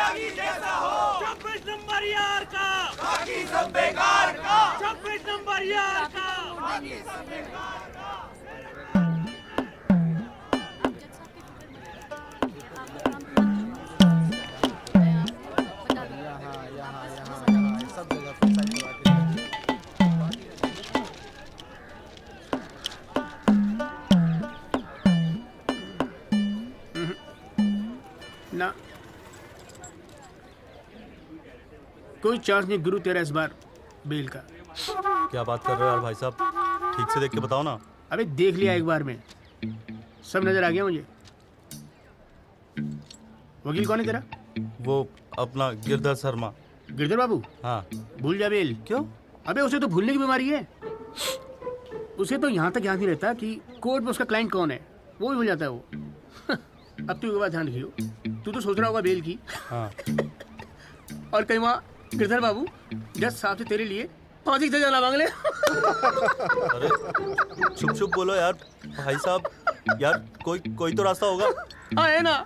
26 number यार का बाकी सब बेकार का 26 नंबर यार का बाकी सब बेकार का। सब जगह ना कोई चांस नहीं गुरु तेरा इस बार बेल का। क्या बात कर रहे हो यार भाई साहब, ठीक से देख के बताओ ना। अबे देख लिया एक बार में, सब नजर आ गया मुझे। वकील कौन है तेरा? वो अपना गिरधर शर्मा। गिरधर बाबू? हाँ। भूल जा बेल। क्यों? अबे उसे तो भूलने की बीमारी है। उसे तो यहाँ तक याद नहीं रहता कि कोर्ट में उसका क्लाइंट कौन है, वो भी भूल जाता है वो। अब तू एक बात ध्यान रखियो, तू तो सोच रहा होगा बेल की। हाँ। और कहीं वहाँ गिरधर बाबू जज साहब से तेरे लिए फांसी की सजा ना मांग ले। अरे चुप चुप बोलो यार भाई साहब, यार कोई तो रास्ता होगा। हाँ है ना।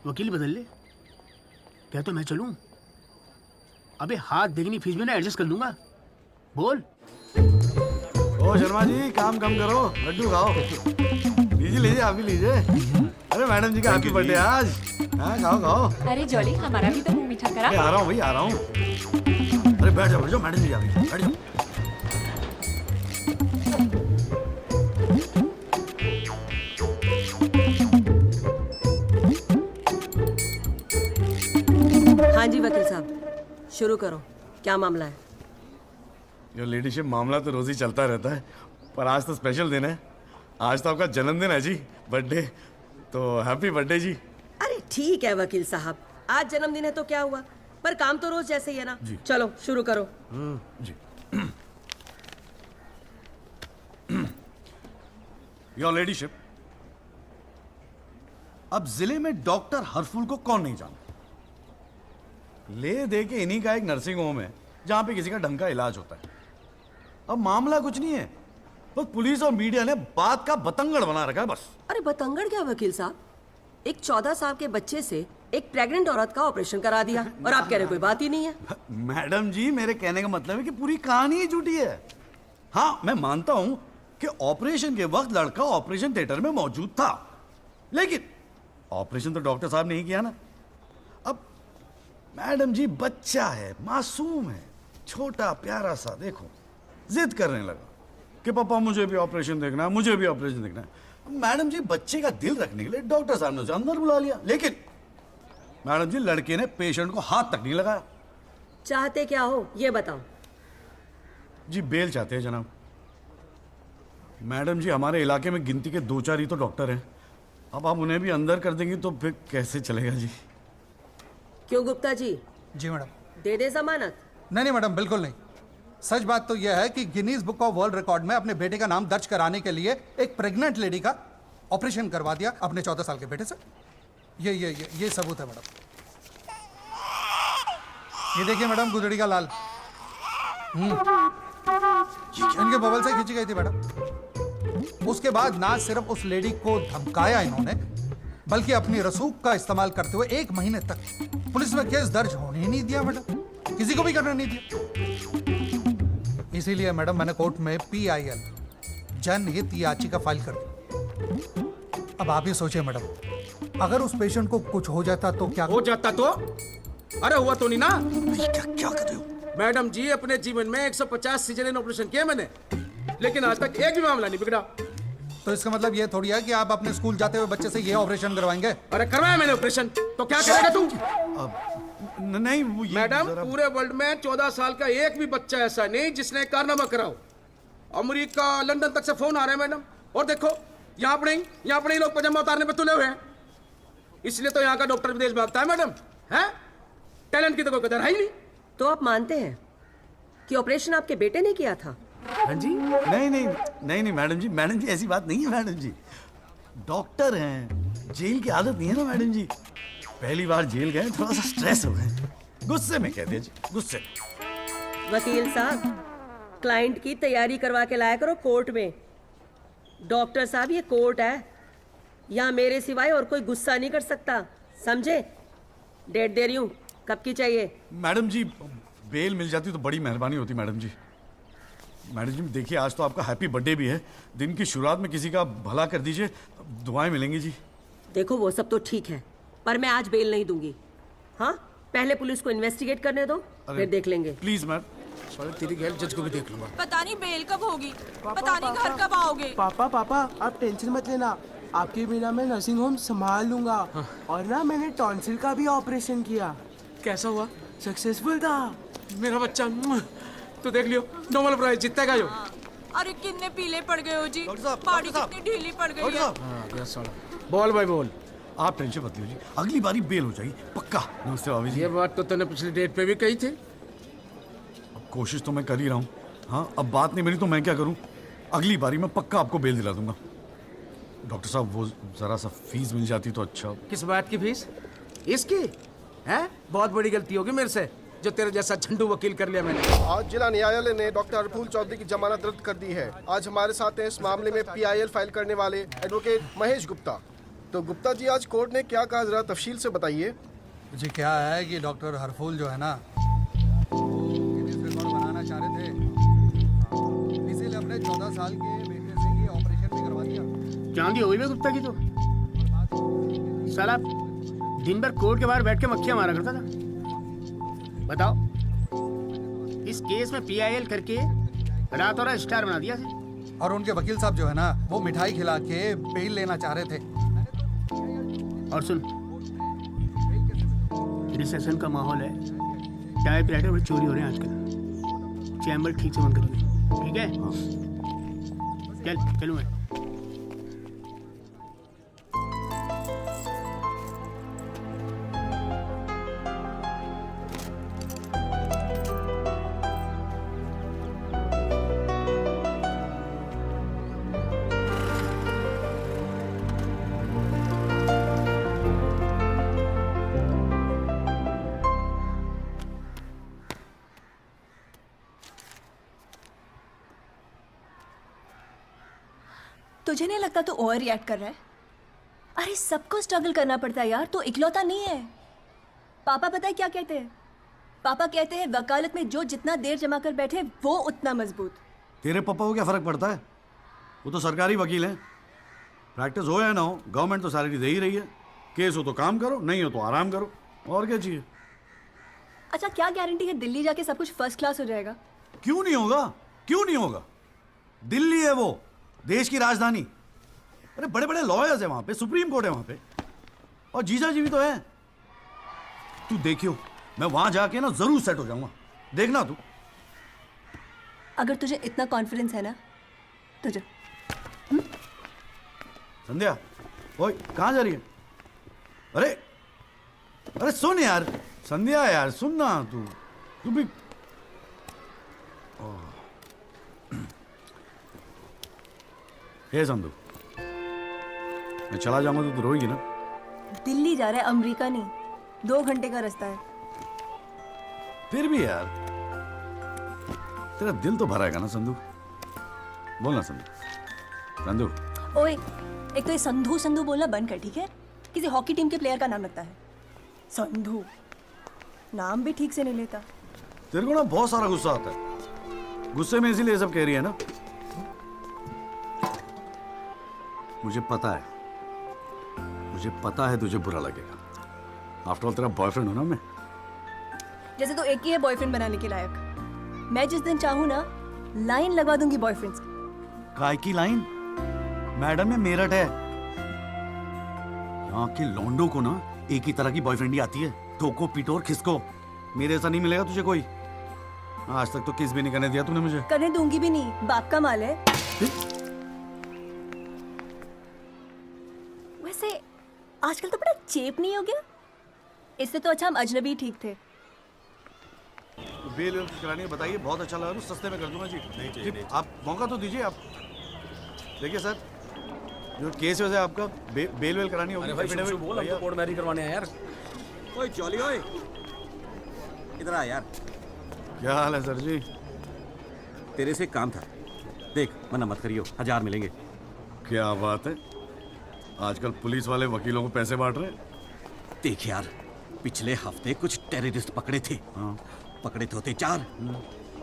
वकील बदल ले, क्या तो मैं चलूं? अबे हाथ देखनी फीस में ना एडजस्ट कर लूंगा। बोल। ओ शर्मा जी, काम कम करो, लड्डू खाओ। लीजिए लीजिए, आप भी लीजिए। अरे मैडम जी का हैप्पी बर्थडे आज। हाँ खाओ खाओ। अरे जॉली, हमारा भी तो मुंह मीठा करा। आ रहा हूँ भाई, आ रहा हूँ। अरे बैठ जाओ मैडम जी, आ गई, बैठ जाओ। हाँ जी वकील साहब, शुरू करो, क्या मामला है? योर लेडीशिप, मामला तो रोज ही चलता रहता है, पर आज तो स्पेशल दिन है। आज तो आपका जन्मदिन है जी, बर्थडे। तो हैप्पी बर्थडे जी। अरे ठीक है वकील साहब, आज जन्मदिन है तो क्या हुआ, पर काम तो रोज जैसे ही है ना। चलो शुरू करो। जी। योर लेडीशिप, अब जिले में डॉक्टर हरफुल को कौन नहीं जानता? ले दे के इन्हीं का एक नर्सिंग होम है जहां पे किसी का ढंग का इलाज होता है। अब मामला कुछ नहीं है, बस पुलिस और मीडिया ने बात का बतंगड़ बना रखा है बस। अरे बतंगड़ क्या वकील साहब, एक 14 साल के बच्चे से एक प्रेग्नेंट औरत का ऑपरेशन करा दिया और आप कह रहे कोई बात ही नहीं है। मैडम जी, मेरे कहने का मतलब है कि पूरी कहानी ही झूठी है। हाँ, मैं मानता हूं कि ऑपरेशन के वक्त लड़का ऑपरेशन थिएटर में मौजूद था, लेकिन ऑपरेशन तो डॉक्टर साहब ने ही किया ना। अब मैडम जी, बच्चा है, मासूम है, छोटा प्यारा सा, देखो जिद करने लगा कि पापा मुझे भी ऑपरेशन देखना है, मुझे भी ऑपरेशन देखना है। मैडम जी, बच्चे का दिल रखने के लिए डॉक्टर साहब ने उसे अंदर बुला लिया, लेकिन मैडम जी, लड़के ने पेशेंट को हाथ तक नहीं लगाया। चाहते क्या हो ये बताओ। जी बेल चाहते हैं जनाब। मैडम जी, हमारे इलाके में गिनती के 2-4 ही तो डॉक्टर हैं। अब आप उन्हें भी अंदर कर देंगी तो फिर कैसे चलेगा जी? क्यों गुप्ता जी? जी मैडम। दे दे जमानत? नहीं मैडम, बिल्कुल नहीं। सच बात तो यह है कि Guinness book of world record में अपने बेटे का नाम दर्ज कराने के लिए एक प्रेग्नेंट लेडी का ऑपरेशन करवा दिया अपने 14 साल के बेटे से। ये सबूत है मैडम। ये देखिए मैडम, गुदड़ी का लाल इनके बबल से खींची गई थी मैडम। उसके बाद ना सिर्फ उस लेडी को धमकाया इन्होंने, बल्कि अपनी रसूख का इस्तेमाल करते हुए 1 महीने तक पुलिस में केस दर्ज होने ही नहीं दिया मैडम, किसी को भी करने नहीं दिया। इसीलिए मैडम मैंने कोर्ट में PIL जनहित याचिका फाइल कर दी। अब आप ही सोचिए मैडम, अगर उस पेशेंट को कुछ हो जाता तो क्या हो जाता तो? अरे हुआ तो नहीं ना। क्या कर रहे हो मैडम जी, अपने जीवन में 150 सीजरियन ऑपरेशन किए मैंने, लेकिन आज तक एक भी मामला नहीं बिगड़ा। तो इसका मतलब ये थोड़ी है कि आप अपने स्कूल जाते हुए बच्चे से ये ऑपरेशन करवाएंगे? अरे करवाया मैंने ऑपरेशन, तो क्या करेगा तू? नहीं वो मैडम, पूरे वर्ल्ड में 14 साल का एक भी बच्चा ऐसा नहीं जिसने कारनामा कराओ। अमेरिका, लंदन तक से फोन आ रहे हैं मैडम, और देखो यहाँ पर ही लोग पजामा उतारने पे तुले हुए हैं। इसलिए तो यहाँ का डॉक्टर विदेश भागता है मैडम। है टैलेंट की तो कोई कदर है ही नहीं। तो आप मानते हैं कि ऑपरेशन आपके बेटे ने किया था? हाँ जी। नहीं मैडम जी ऐसी बात नहीं है मैडम जी। डॉक्टर हैं, जेल की आदत नहीं है ना मैडम जी। पहली बार जेल गए, थोड़ा सा स्ट्रेस हो गए, गुस्से में कहते हैं जी, गुस्से। वकील साहब, क्लाइंट की तैयारी करवा के लाया करो कोर्ट में। डॉक्टर साहब, ये कोर्ट है, यहाँ मेरे सिवाय और कोई गुस्सा नहीं कर सकता, समझे? डेट दे रही हूँ, कब की चाहिए? मैडम जी बेल मिल जाती तो बड़ी मेहरबानी होती मैडम जी। मैडम जी देखिए आज तो आपका हैप्पी बर्थडे भी है, दिन की शुरुआत में किसी का भला कर दीजिए, दुआएं मिलेंगी जी। देखो वो सब तो ठीक है, पर मैं आज बेल नहीं दूंगी। हाँ, पहले पुलिस को इन्वेस्टिगेट करने दो, फिर देख लेंगे। Please ma'am. साले तेरी गैल जज को भी देख लूंगा। पता नहीं बेल कब होगी, पता नहीं घर कब आओगे। पापा आप टेंशन मत लेना, आपके बिना मैं नर्सिंग होम संभाल लूंगा। और ना मैंने टॉन्सिल का भी ऑपरेशन किया, कैसा हुआ? सक्सेसफुल था। मेरा बच्चा तो देख लियो, नोबेल प्राइज जीतेगा जो। अरे कितने पीले पड़ गए हो जी, डॉक्टर साहब, बॉडी डॉक्टर साहब। कितनी ढीली पड़ गई डॉक्टर है। साहब बोल भाई बोल। आप टेंशन मत लीजिए, अगली बारी बेल हो जाएगी पक्का। नमस्ते भाभी जी। ये बात तो तूने पिछली डेट पे भी कही थी। अब कोशिश तो मैं कर ही रहा हूँ। हाँ अब बात नहीं मिली तो मैं क्या करूँ, अगली बारी मैं पक्का आपको बेल दिला दूंगा। डॉक्टर साहब वो जरा सा फीस मिल जाती तो अच्छा। किस बात की फीस? इसकी है? बहुत बड़ी गलती होगी मेरे से जो तेरे जैसा झंडू वकील कर लिया मैंने। आज जिला न्यायालय ने डॉक्टर हरफूल चौधरी की जमानत रद्द कर दी है। आज हमारे साथ हैं इस मामले में PIL फाइल करने वाले एडवोकेट महेश गुप्ता। तो गुप्ता जी आज कोर्ट ने क्या कहा, जरा तफसील से बताइए। जी क्या है कि डॉक्टर हरफूल जो है ना गिनीज रिकॉर्ड बनाना चाह रहे थे, इसीलिए अपने 14 साल के बेटे से ये ऑपरेशन भी करवा दिया। चांदी हो गई बे गुप्ता की तो। साला दिन भर कोर्ट के बाहर बैठ के मक्खियां मारा करता था। बताओ, इस केस में PIL करके रातों रात स्टार बना दिया है। और उनके वकील साहब जो है ना वो मिठाई खिला के बेल लेना चाह रहे थे। और सुन, रिसेशन का माहौल है, टाइपराइटर और चोरी हो रहे हैं आजकल। चैम्बर ठीक से बंद करिए, ठीक है? चलूँ मैं। तुझे नहीं लगता तू ओवर रिएक्ट कर रहा है? अरे सबको स्ट्रगल करना पड़ता है यार, तो इकलौता नहीं है। पापा पता है क्या कहते हैं? पापा कहते हैं वकालत में जो जितना देर जमा कर बैठे वो उतना मजबूत। तेरे पापा को क्या फर्क पड़ता है, वो तो सरकारी वकील हैं। प्रैक्टिस हो या ना हो गवर्नमेंट तो सैलरी दे ही रही है। केस हो तो काम करो, नहीं हो तो आराम करो, और क्या चाहिए। अच्छा क्या गारंटी है दिल्ली जाके सब कुछ फर्स्ट क्लास हो जाएगा? क्यों नहीं होगा, क्यों नहीं होगा। दिल्ली है वो देश की राजधानी। अरे बड़े बड़े लॉयर्स हैं वहां पे, सुप्रीम कोर्ट है वहां पे, और जीजा जी भी तो है। तू देखियो मैं वहां जाके ना जरूर सेट हो जाऊंगा, देखना तू। अगर तुझे इतना कॉन्फिडेंस है ना तो जा। संध्या, ओए कहाँ जा रही है? अरे अरे सुन यार, संध्या यार सुन ना, तू भी। हे संधू, मैं चला जाऊंगा तो रोएगी ना? दिल्ली जा रहा है, अमेरिका नहीं। 2 घंटे का रास्ता है। फिर भी यार तेरा दिल तो भराएगा ना संधू, बोलना संधू। संधू ओए, एक तो ये संधू संधू बोलना बंद कर, ठीक है? किसी हॉकी टीम के प्लेयर का नाम लगता है संधू, नाम भी ठीक से नहीं लेता। तेरे को ना बहुत सारा गुस्सा आता है, गुस्से में इसीलिए सब कह रही है ना। मुझे पता है तुझे बुरा लगेगा। आफ्टर ऑल तेरा बॉयफ्रेंड हूं ना मैं। जैसे तो एक ही है बॉयफ्रेंड बनाने के लायक। मैं जिस दिन चाहूँ ना लाइन लगवा दूंगी बॉयफ्रेंड्स की। काय की लाइन? मैडम में मेरठ है, यहाँ के लौंडों को ना एक ही तरह की बॉयफ्रेंड ही आती है, ठोको पीटो और खिसको। मेरे ऐसा नहीं मिलेगा तुझे कोई। आज तक तो किस भी नहीं करने दिया तूने मुझे। करने दूंगी भी नहीं, बाप का माल है। वैसे आजकल तो बड़ा चेप नहीं हो गया? इससे तो अच्छा हम अजनबी ठीक थे। बेल करानी है, बताइए, बहुत अच्छा लगा, सस्ते में कर दूंगा जी। नहीं, आप मौका तो दीजिए। आप देखिए सर, जो केस है आपका बेल वेल करानी होगी। बोल, हमको कोर्ट मैरिज करवाने हैं यार। ओए चौली, ओए इधर आ यार। क्या हाल है सर जी? तेरे से काम था, देख मना मत करियो, 1000 मिलेंगे। क्या बात है, आजकल पुलिस वाले वकीलों को पैसे बांट रहे हैं। देख यार, पिछले हफ्ते कुछ टेररिस्ट पकड़े थे। पकड़े तो थे 4,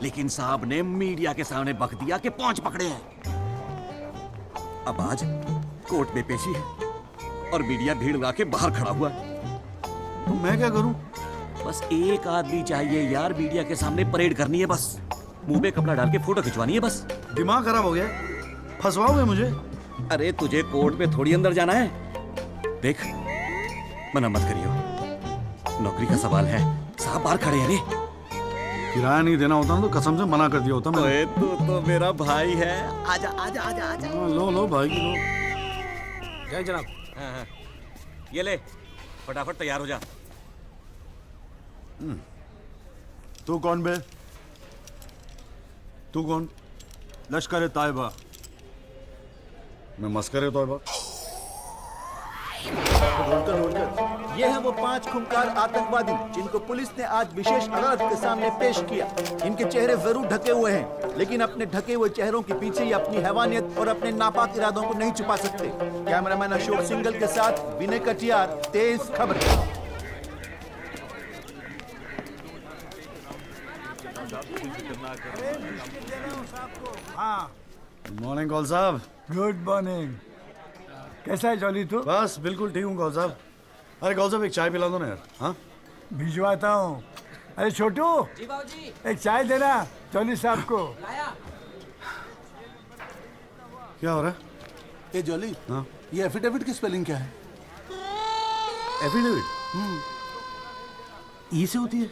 लेकिन साहब ने मीडिया के सामने बक दिया कि 5 पकड़े हैं। अब आज कोर्ट में पेशी है और मीडिया भीड़ लगा के बाहर खड़ा हुआ है। तो मैं क्या करूं? बस एक आदमी चाहिए यार, मीडिया के सामने परेड करनी है बस, मुंह पे कपड़ा डाल के फोटो खिंचवानी है बस। दिमाग खराब हो गया, फंसवाओगे मुझे? अरे तुझे कोर्ट में थोड़ी अंदर जाना है। देख, मना मत करियो, नौकरी का सवाल है। साहब बाहर खड़े हैं रे। किराया नहीं देना होता ना तो कसम से मना कर दिया होता मैं। तू तो मेरा भाई है। आजा आजा आजा आजा। लो भाई की लो। जय जनाब। हाँ। ये ले, फटाफट तैयार हो जा। तू कौन बे? तू कौन? लश्कर तायबा। मैं मस्कर तौबा। ये हैं वो 5 खूंखार आतंकवादी जिनको पुलिस ने आज विशेष अदालत के सामने पेश किया। इनके चेहरे जरूर ढके हुए हैं, लेकिन अपने ढके हुए चेहरों के पीछे ये अपनी हैवानियत और अपने नापाक इरादों को नहीं छुपा सकते। कैमरामैन अशोक सिंगल के साथ विनय कटियार, तेज खबर। गुड मॉर्निंग कौल साहब। Good morning. कैसा है जॉली तू? बस बिल्कुल ठीक हूँ कौल साहब। अरे कौल साहब एक चाय पिला दो ना यार। हाँ भिजवाता हूँ। अरे छोटू, जी बाबूजी। एक चाय देना जॉली साहब को। क्या हो रहा है? ए जॉली, हाँ ये एफिडेविट की स्पेलिंग क्या है? एफिडेविट ई से होती है?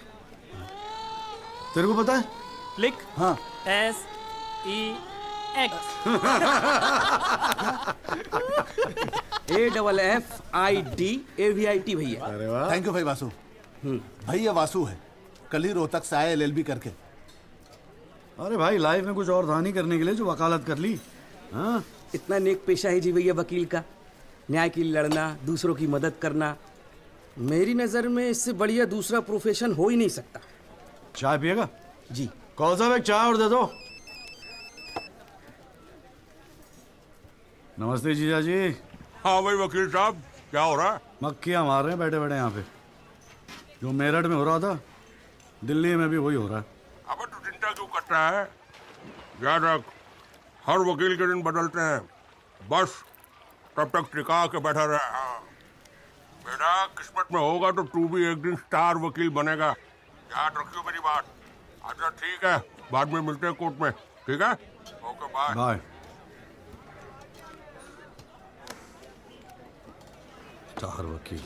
तेरे को पता है? लिख। हाँ SEX। AFFIDAVIT भैया। अरे वाह, थैंक यू भाई वासु। भाई ये वासु है, कल ही रोहतक से आया LLB करके। अरे भाई लाइफ में कुछ और था नहीं करने के लिए जो वकालत कर ली। हाँ इतना नेक पेशा है जी भैया वकील का, न्याय के लिए लड़ना, दूसरों की मदद करना। मेरी नज़र में इससे बढ़िया दूसरा प्रोफेशन हो ही नहीं सकता। चाय पिएगा? जी। कौल साहब एक चाय और दे दो। नमस्ते जीजा जी। हाँ भाई वकील साहब, क्या हो रहा है? मक्खियाँ मार रहे हैं बैठे बैठे यहाँ पे। जो मेरठ में हो रहा था दिल्ली में भी वही हो रहा है। अबे तू चिंता क्यों करता है? याद रख, हर वकील के दिन बदलते हैं, बस तब तक टिका के बैठा रहे। हाँ। बेटा किस्मत में होगा तो तू भी एक दिन स्टार वकील बनेगा, याद रखियो मेरी बात। अच्छा ठीक है, बाद में मिलते हैं कोर्ट में, ठीक है? Okay bye. बाय। स्टार वकील।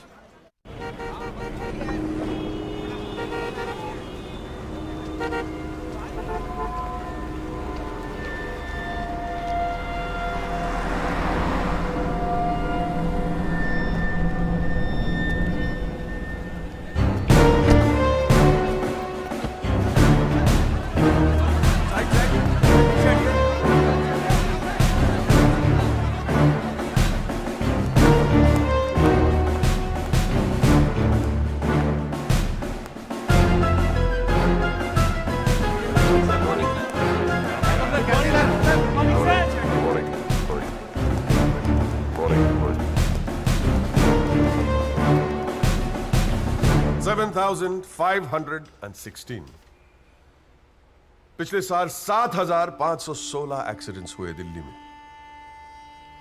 $7,516। पिछले साल 7,516 एक्सीडेंट्स हुए दिल्ली में,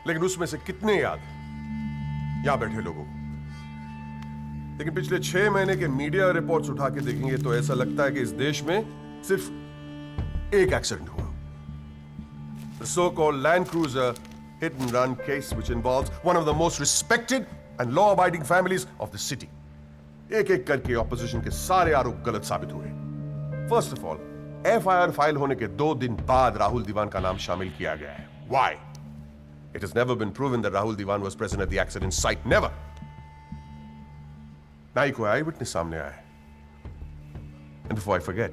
लेकिन उसमें से कितने याद यहां बैठे लोगों को? लेकिन पिछले 6 महीने के मीडिया रिपोर्ट्स उठा के देखेंगे तो ऐसा लगता है कि इस देश में सिर्फ एक एक्सीडेंट हुआ। The so-called Land Cruiser hit and run case, which involves one of the most respected and law-abiding families of the city. एक एक करके ऑपोजिशन के सारे आरोप गलत साबित हुए। First of all, FIR file होने के 2 दिन बाद राहुल दीवान का नाम शामिल किया गया है। Why? It has never been proven that Rahul Diwan was present at the accident site. Never. ना ही कोई आई विटनेस सामने आया है। And before I forget,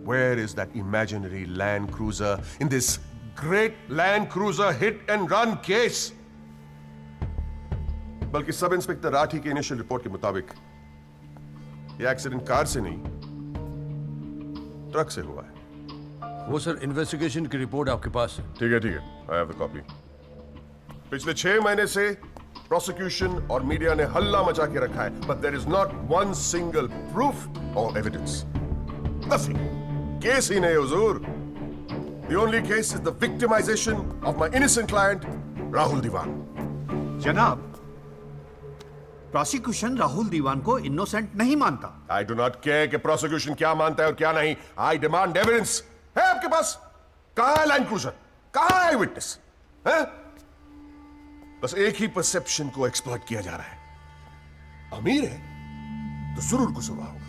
where is that imaginary Land Cruiser in this great Land Cruiser hit and run case? बल्कि sub inspector Rathi की initial report के मुताबिक यह एक्सीडेंट कार से नहीं, ट्रक से हुआ है। वो सर इन्वेस्टिगेशन की रिपोर्ट आपके पास है? ठीक है, आई हैव द कॉपी। पिछले 6 महीने से प्रोसिक्यूशन और मीडिया ने हल्ला मचा के रखा है, but there is not one single proof और एविडेंस। नथिंग। केस ही नहीं हुजूर। The only case is the victimization of my innocent client, Rahul Diwan. जनाब, प्रोसिक्यूशन राहुल दीवान को इनोसेंट नहीं मानता। I do not care कि प्रोसिक्यूशन क्या मानता है और क्या नहीं। I demand evidence. है आपके पास? कहाँ है लाइन क्रूजर? कहाँ है विटनेस? है? बस एक ही परसेप्शन को एक्सप्लॉइट किया जा रहा है। अमीर है तो जरूर कसूरवार होगा।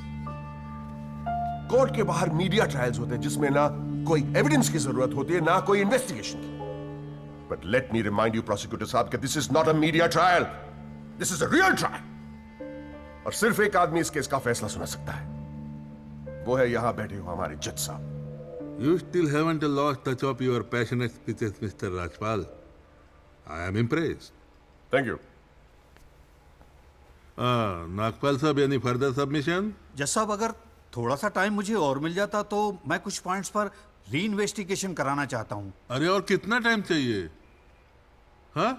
कोर्ट के बाहर मीडिया ट्रायल्स होते हैं जिसमें ना कोई एविडेंस की जरूरत होती है ना कोई इन्वेस्टिगेशन की। But let me remind you prosecutor साहब कि this is not a media trial, this is a real trial. और सिर्फ एक आदमी इस केस का फैसला सुना सकता है, वो है यहां बैठे हो हमारे जज साहब। You still haven't lost touch of your passionate speeches, Mr. Rajpal. I am impressed. Thank you. Nagpal साहब, any further submission? जज साहब, अगर थोड़ा सा टाइम मुझे और मिल जाता तो मैं कुछ पॉइंट्स पर री इन्वेस्टिगेशन कराना चाहता हूँ। अरे और कितना टाइम चाहिए? हाँ,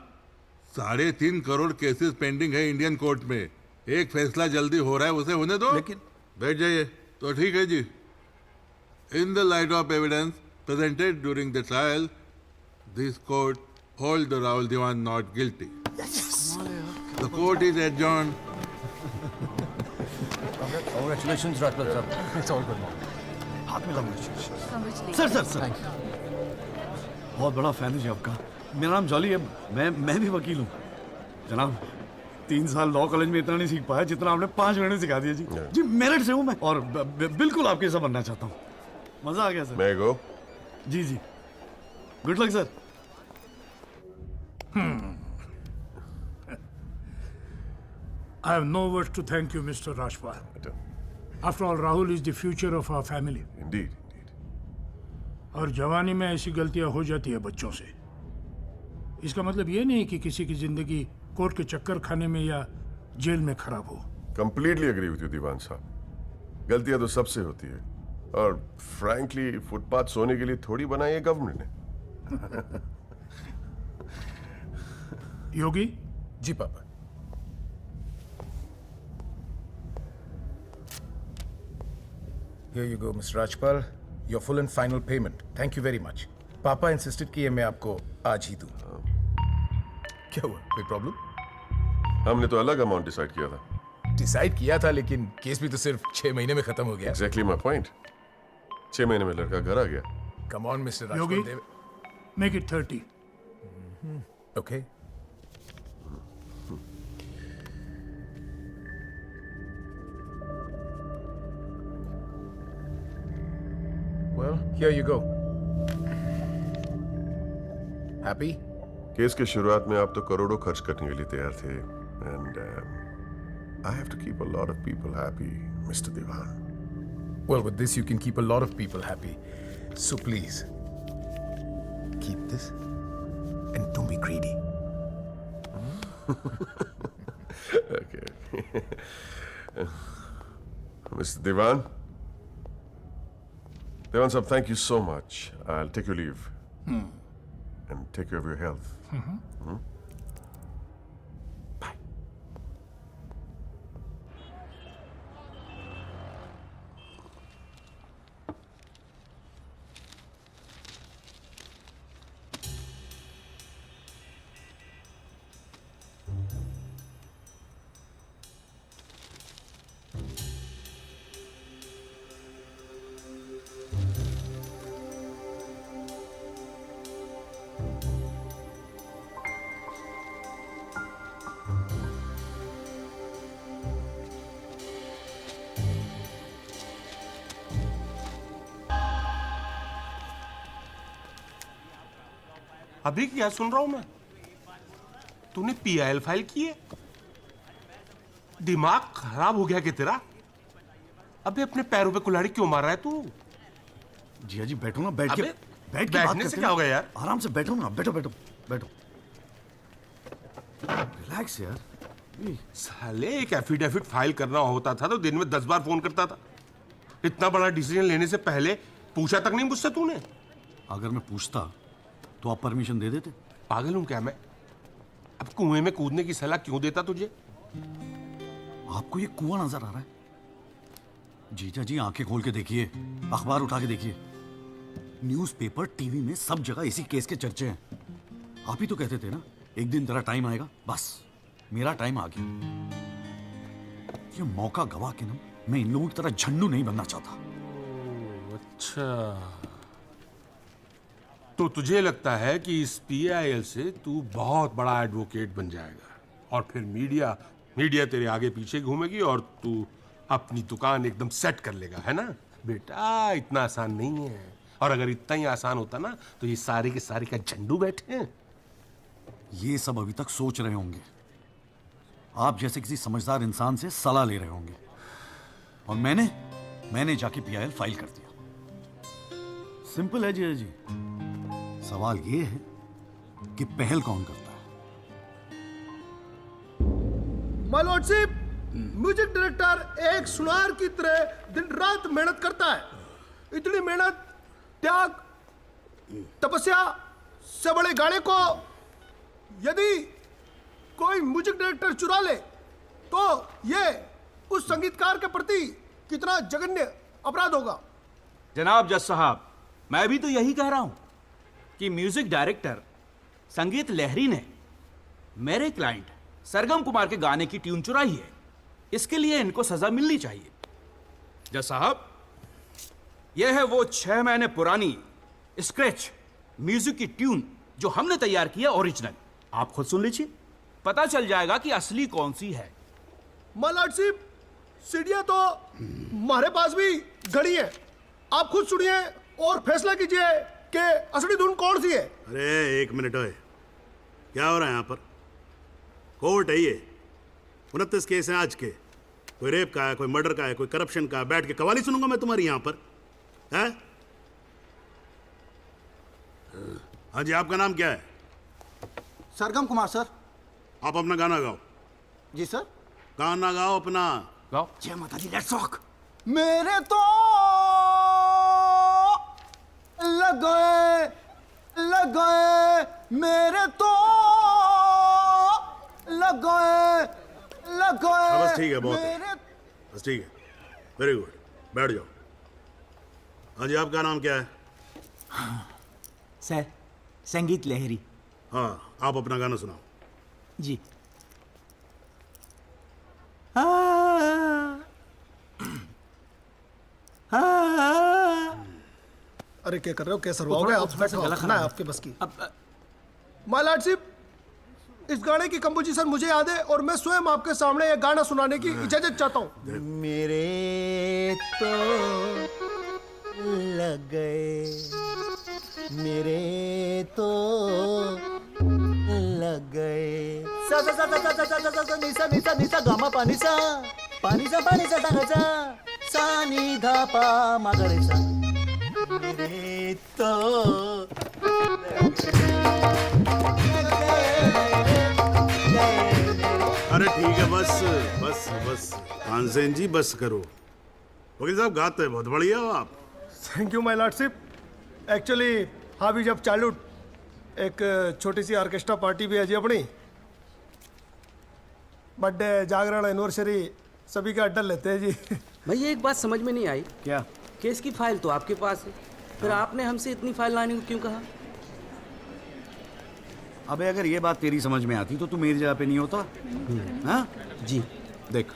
3.5 करोड़ केसेस पेंडिंग है इंडियन कोर्ट में। एक फैसला जल्दी हो रहा है, उसे होने दो। लेकिन बैठ जाइए। तो ठीक है जी। In the light of evidence presented during the trial, this court holds the Rahul Diwan not guilty. Yes. The court is adjourned. Congratulations, Rajpal sir. It's all good. हाथ में लगाओ। सर बहुत बड़ा फैन है जी आपका। मेरा नाम जॉली है, मैं भी वकील हूँ। जनाब 3 साल लॉ कॉलेज में इतना नहीं सीख पाया जितना आपने 5 महीने सिखा दिया जी। जी मेरिट से हूँ मैं और बिल्कुल आपके जैसा बनना चाहता हूँ। मजा आ गया सर। मैं गो। जी good luck sir. I have no words to thank you, Mr. Rajpal. After all, Rahul is the future of our family. Indeed. और जवानी में ऐसी गलतियां हो जाती है बच्चों से। इसका मतलब ये नहीं कि किसी की जिंदगी कोर्ट के चक्कर खाने में या जेल में खराब हो। Completely agree with you, दीवान साहब। गलतियां तो सबसे होती है और फ्रैंकली फुटपाथ सोने के लिए थोड़ी बनाई है गवर्नमेंट ने। योगी जी पापा। Here you go, Mr. Rajpal. Your full and final payment. Thank you very much. पापा इंसिस्टेड किए मैं आपको आज ही दूं। क्या हुआ? कोई प्रॉब्लम? हमने तो अलग अमाउंट डिसाइड किया था। डिसाइड किया था, लेकिन केस भी तो सिर्फ 6 महीने में खत्म हो गया। Exactly my point. 6 महीने में लड़का घर आ गया। Come on, Mr. Yogi, Rajpal. make it 30. Okay. Well, here you go. Happy? Case के शुरुआत में आप तो करोड़ों खर्च करने के लिए तैयार थे and I have to keep a lot of people happy, Mr. Diwan. Well, with this you can keep a lot of people happy. So please, keep this and don't be greedy. Okay. Mr. Diwan? Diwan sahab, thank you so much. I'll take your leave. And take care of your health. Bye. अभी क्या सुन रहा हूं मैं? तूने PIL file की है? दिमाग खराब हो गया क्या तेरा? अबे अपने पैरों पे कुल्हाड़ी क्यों मार रहा है तू? जी जी बैठो ना, बैठ के बैठने से क्या होगा यार? आराम से बैठो ना, बैठो बैठो बैठो। रिलैक्स यार। साले एक एफिडेविट फाइल करना होता था तो दिन में 10 बार फोन करता था। इतना बड़ा डिसीजन लेने से पहले पूछा तक नहीं मुझसे तूने? अगर मैं पूछता तो आप परमिशन दे देते? पागल हूं क्या मैं? कुएं में कूदने की सलाह क्यों देता तुझे? आपको ये कुआं नजर आ रहा है? जीजा जी आंखें खोल के देखिए, अखबार उठा के देखिए, न्यूज़पेपर, टीवी में सब जगह इसी केस के चर्चे हैं। आप ही तो कहते थे ना एक दिन तेरा टाइम आएगा। बस मेरा टाइम आ गया। ये मौका गवा के ना मैं इन लोगों की तरह झंडू नहीं बनना चाहता। अच्छा, तो तुझे लगता है कि इस PIL से तू बहुत बड़ा एडवोकेट बन जाएगा और फिर मीडिया तेरे आगे पीछे घूमेगी और तू अपनी दुकान एकदम सेट कर लेगा, है ना? बेटा इतना आसान नहीं है, और अगर इतना ही आसान होता ना तो ये सारे के सारे का झंडू बैठे हैं। ये सब अभी तक सोच रहे होंगे, आप जैसे किसी समझदार इंसान से सलाह ले रहे होंगे, और मैंने जाके PIL फाइल कर दिया। सिंपल है जीजा जी। सवाल ये है कि पहल कौन करता है। माय लॉर्डशिप, म्यूजिक डायरेक्टर एक सुनार की तरह दिन रात मेहनत करता है। इतनी मेहनत, त्याग, तपस्या से बड़े गाने को यदि कोई म्यूजिक डायरेक्टर चुरा ले तो ये उस संगीतकार के प्रति कितना जघन्य अपराध होगा। जनाब जज साहब, मैं भी तो यही कह रहा हूं कि म्यूजिक डायरेक्टर संगीत लहरी ने मेरे क्लाइंट सरगम कुमार के गाने की ट्यून चुराई है। इसके लिए इनको सजा मिलनी चाहिए। जज साहब, यह है वो 6 महीने पुरानी स्क्रैच म्यूजिक की ट्यून जो हमने तैयार की है ओरिजिनल। आप खुद सुन लीजिए, पता चल जाएगा कि असली कौन सी है। माय लॉर्डशिप, सीढ़ियां तो हमारे पास भी घड़ी है। आप खुद सुनिए और फैसला कीजिए कि असली धुन कौन सी है। अरे एक मिनट ओए, क्या हो रहा है यहाँ पर? कोर्ट है ये, 29 केस हैं आज के। कोई रेप का है, कोई मर्डर का है, कोई करप्शन का है। बैठ के कवाली सुनूंगा मैं तुम्हारी यहाँ पर, है? हाँ जी, आपका नाम क्या है? सरगम कुमार सर। आप अपना गाना गाओ। जी सर। गाना गाओ अपना। गाओ। जय माता दी, लेट्स रॉक। मेरे तो लग गए मेरे तो लग गए बस ठीक है, बहुत है। बस ठीक है, वेरी गुड, बैठ जाओ। हाँ जी, आपका नाम क्या है? सर, संगीत लहरी। हाँ, आप अपना गाना सुनाओ। जी। अरे क्या कर रहे हो, कैसे रुआओगे आप? बैठना है आपके बस की। माय लॉर्डशिप, इस गाने की कंपोजिशन मुझे याद है और मैं स्वयं आपके सामने ये गाना सुनाने की इजाजत चाहता हूँ। मेरे तो लग गए, मेरे तो लग गए। सा सा सा सा सा सा सा सा सा निसा निसा निसा गामा पानी सा पानी सा धा सा सा नी धा पा मा गा रे सा। मेरे तो अरे ठीक है, बस बस बस तानसेन जी, बस करो। वकील साहब, गाते हैं बहुत बढ़िया हो आप। Thank you my lordship. Actually हाँ भी जब चालू एक छोटी सी ऑर्केस्ट्रा पार्टी भी है जी अपनी। बर्थडे, जागरण, एनिवर्सरी सभी का अड्डा लेते हैं जी। भैया एक बात समझ में नहीं आई। क्या? केस की फाइल तो आपके पास है, फिर आपने हमसे इतनी फाइल लाने को क्यों कहा? अबे अगर ये बात तेरी समझ में आती तो तू मेरी जगह पे नहीं होता। हाँ जी। देख,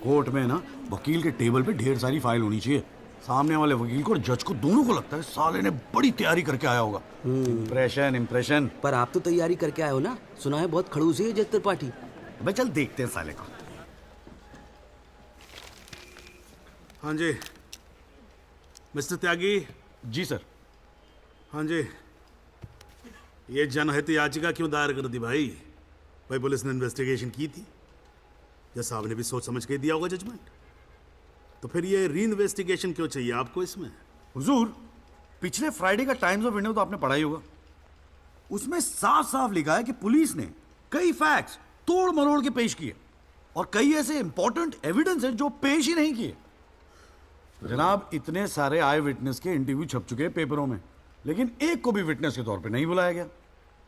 कोर्ट में ना वकील के टेबल पे ढेर सारी फाइल होनी चाहिए। सामने वाले वकील को और जज को दोनों को लगता है साले ने बड़ी तैयारी करके आया होगा। इम्प्रेशन। पर आप तो तैयारी करके आए हो ना, सुना है बहुत खड़ूस है जज त्रिपाठी। भाई चल देखते हैं साले को। हाँ जी मिस्टर त्यागी। जी सर। हाँ जी, ये जनहित याचिका क्यों दायर कर दी भाई? भाई पुलिस ने इन्वेस्टिगेशन की थी, जज साहब ने भी सोच समझ के दिया होगा जजमेंट, तो फिर ये री इन्वेस्टिगेशन क्यों चाहिए आपको इसमें? हुजूर, पिछले फ्राइडे का टाइम्स ऑफ इंडिया तो आपने पढ़ा ही होगा। उसमें साफ साफ लिखा है कि पुलिस ने कई फैक्ट्स तोड़ मरोड़ के पेश किए और कई ऐसे इंपॉर्टेंट एविडेंस हैं जो पेश ही नहीं किए। जनाब, इतने सारे आई विटनेस के इंटरव्यू छप चुके हैं पेपरों में, लेकिन एक को भी विटनेस के तौर पे नहीं बुलाया गया।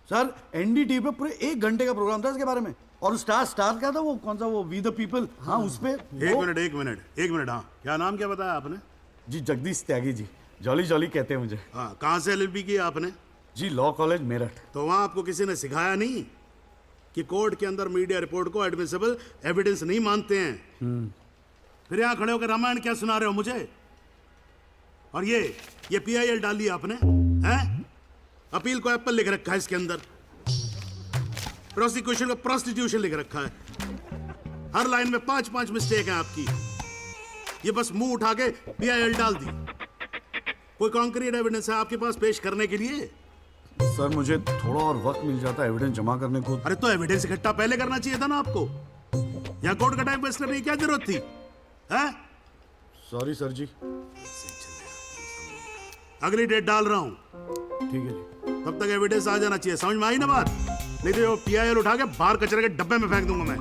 सर एनडीटीवी पे पूरे 1 घंटे का प्रोग्राम था इसके बारे में, और स्टार का था वो कौन सा, वो वी द पीपल। हाँ उस पे एक मिनट हाँ, क्या नाम क्या बताया आपने? जी जगदीश त्यागी जी, जॉली जॉली कहते हैं मुझे। हाँ, कहाँ से एलएलबी की आपने? जी लॉ कॉलेज मेरठ। तो वहाँ आपको किसी ने सिखाया नहीं कि कोर्ट के अंदर मीडिया रिपोर्ट को एडमिसिबल एविडेंस नहीं मानते हैं? फिर यहाँ खड़े होकर रामायण क्या सुना रहे हो मुझे? और ये पीआईएल डाल दिया आपने, हैं? अपील को एप्पल लिख रखा है इसके अंदर, प्रोसिक्यूशन को प्रोस्टिट्यूशन लिख रखा है। हर लाइन में 5-5 मिस्टेक है आपकी। ये बस मुंह उठा के पीआईएल डाल दी। कोई कॉन्क्रीट एविडेंस है आपके पास पेश करने के लिए? सर मुझे थोड़ा और वक्त मिल जाता एविडेंस जमा करने को। अरे तो एविडेंस इकट्ठा पहले करना चाहिए था ना आपको। यहाँ कोर्ट का टाइम वेस्ट करने की क्या जरूरत थी? हैं? सॉरी सर जी। अगली डेट डाल रहा हूँ, ठीक है जी। तब तक एविडेंस आ जाना चाहिए। समझ में आई ना बात? नहीं तो वो पीआईएल उठा के बाहर कचरे के डब्बे में फेंक दूंगा मैं।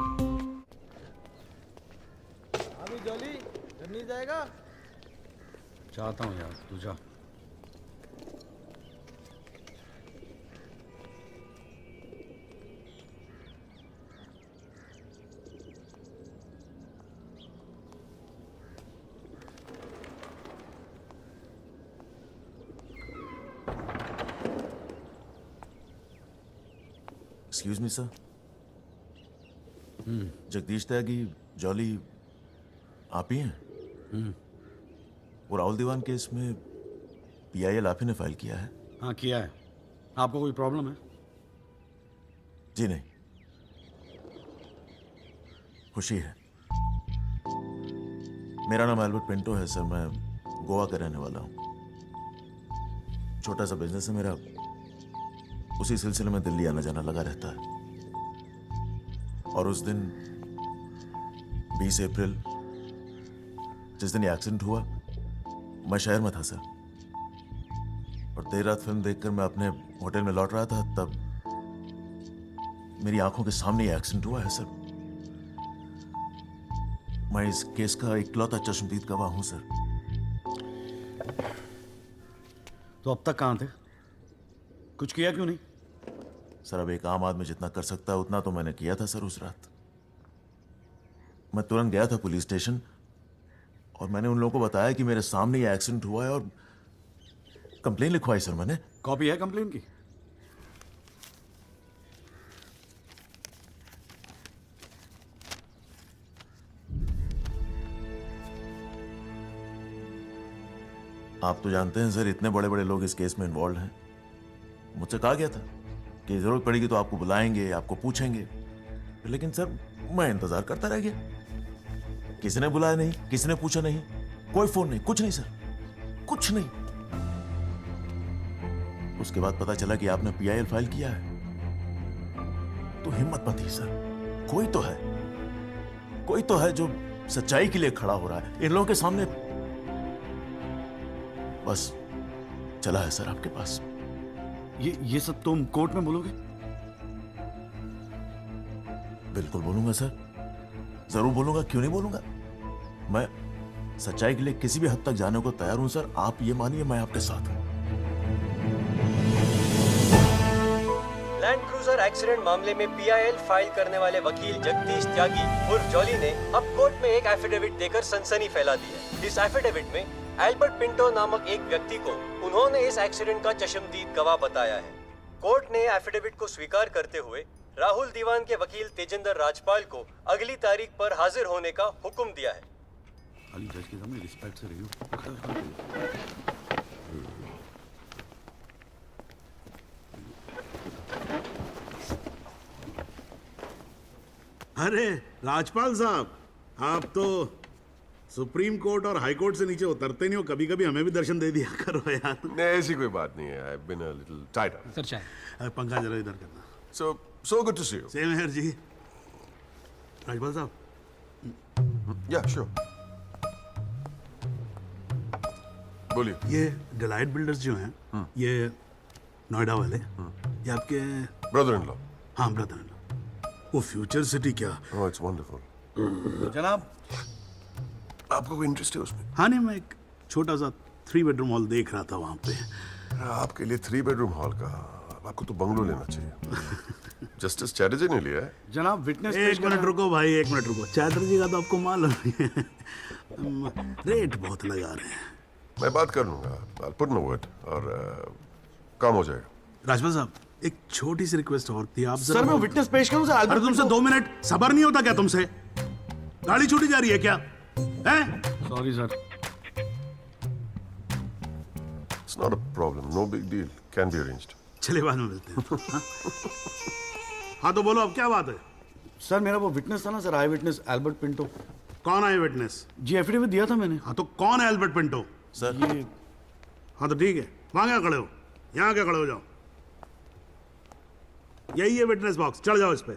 अभी जॉली घर नहीं जाएगा? चाहता हूँ यार, तू जा। एक्सक्यूज मी सर, जगदीश त्यागी जॉली आप ही हैं? वो राहुल दीवान केस में पीआईएल आप ही ने फाइल किया है? हाँ किया है। आपको कोई प्रॉब्लम है? जी नहीं, खुशी है। मेरा नाम एल्बर्ट पिंटो है सर, मैं गोवा का रहने वाला हूँ। छोटा सा बिजनेस है मेरा, उसी सिलसिले में दिल्ली आना जाना लगा रहता है। और उस दिन 20 अप्रैल जिस दिन ये एक्सीडेंट हुआ, मैं शहर में था सर, और देर रात फिल्म देखकर मैं अपने होटल में लौट रहा था, तब मेरी आंखों के सामने ये एक्सीडेंट हुआ है सर। मैं इस केस का इकलौता चश्मदीद गवाह हूं सर। तो अब तक कहां थे? कुछ किया क्यों नहीं? सर अब एक आम आदमी जितना कर सकता है उतना तो मैंने किया था सर। उस रात मैं तुरंत गया था पुलिस स्टेशन, और मैंने उन लोगों को बताया कि मेरे सामने ये एक्सीडेंट हुआ है, और कंप्लेन लिखवाई सर मैंने। कॉपी है कंप्लेन की? आप तो जानते हैं सर, इतने बड़े बड़े लोग इस केस में इन्वॉल्व हैं। मुझसे कहा गया था कि जरूरत पड़ेगी तो आपको बुलाएंगे, आपको पूछेंगे, लेकिन सर मैं इंतजार करता रह गया। किसी ने बुलाया नहीं, किसी ने पूछा नहीं, कोई फोन नहीं, कुछ नहीं सर, कुछ नहीं। उसके बाद पता चला कि आपने पीआईएल फाइल किया है, तो हिम्मत मत ही सर। कोई तो है जो सच्चाई के लिए खड़ा हो रहा है इन लोगों के सामने। बस चला है सर आपके पास। ये सब तुम कोर्ट में बोलोगे? बिल्कुल बोलूंगा सर, जरूर बोलूंगा, क्यों नहीं बोलूंगा। मैं सच्चाई के लिए किसी भी हद तक जाने को तैयार हूं सर। आप ये मानिए मैं आपके साथ हूं। लैंड क्रूजर एक्सीडेंट मामले में पीआईएल फाइल करने वाले वकील जगदीश त्यागी उर्फ जॉली ने अब कोर्ट में एक एफिडेविट देकर सनसनी फैला दी है। इस एफिडेविट में एल्बर्ट पिंटो नामक एक व्यक्ति को उन्होंने इस एक्सीडेंट का चश्मदीद गवाह बताया है। कोर्ट ने एफिडेविट को स्वीकार करते हुए राहुल दीवान के वकील तेजेंद्र राजपाल को अगली तारीख पर हाजिर होने का हुक्म दिया है। अली जज के सामने रिस्पेक्ट से रहियो। अरे राजपाल साहब, आप तो सुप्रीम कोर्ट और हाई कोर्ट से नीचे उतरते नहीं हो, कभी कभी हमें भी दर्शन दे दिया करो यार। नहीं ऐसी कोई बात नहीं है। I've been a little tied up. Sir चाहे पंखा जरा इधर करना। So good to see you. Same here जी। राजपाल साहब। Yeah, sure. बोलिए। ये डिलाइट बिल्डर्स जो हैं, ये नोएडा वाले, ये आपके ब्रदर इन लॉ? हाँ ब्रदर इन लॉ। वो फ्यूचर सिटी क्या? Oh, it's wonderful. जनाब आपको कोई इंटरेस्ट है उसमें? हाँ नहीं, मैं एक छोटा सा 3 बेडरूम हॉल देख रहा था वहाँ पे। आपके लिए 3 बेडरूम हॉल का आपको तो बंगलो लेना चाहिए। जस्टिस चैटर्जी ने लिया है। जनाब विटनेस एक मिनट रुको भाई, एक मिनट रुको। चैटर्जी का तो आपको मालूम है रेट बहुत लगा रहे हैं। मैं बात कर लूंगा, I'll put in a word और काम हो जाएगा। राजपाल साहब, एक छोटी सी रिक्वेस्ट और थी। आप सर मैं विटनेस पेश करूं सर? अरे तुमसे 2 मिनट सबर नहीं होता क्या तुमसे? गाड़ी छूटी जा रही है क्या? हैं? Sorry sir. It's not a problem, no big deal, can be arranged. चलिए बाद में मिलते हैं। हाँ? हाँ तो बोलो अब क्या बात है? सर मेरा वो विटनेस था ना सर, आई विटनेस एल्बर्ट पिंटो। कौन आई विटनेस? जी एफिडेविट दिया था मैंने। हाँ तो कौन है एल्बर्ट पिंटो? सर ये हाँ तो ठीक है, वहां क्या खड़े हो? यहाँ क्या खड़े हो जाओ। यही है विटनेस बॉक्स, चढ़ जाओ इस पे।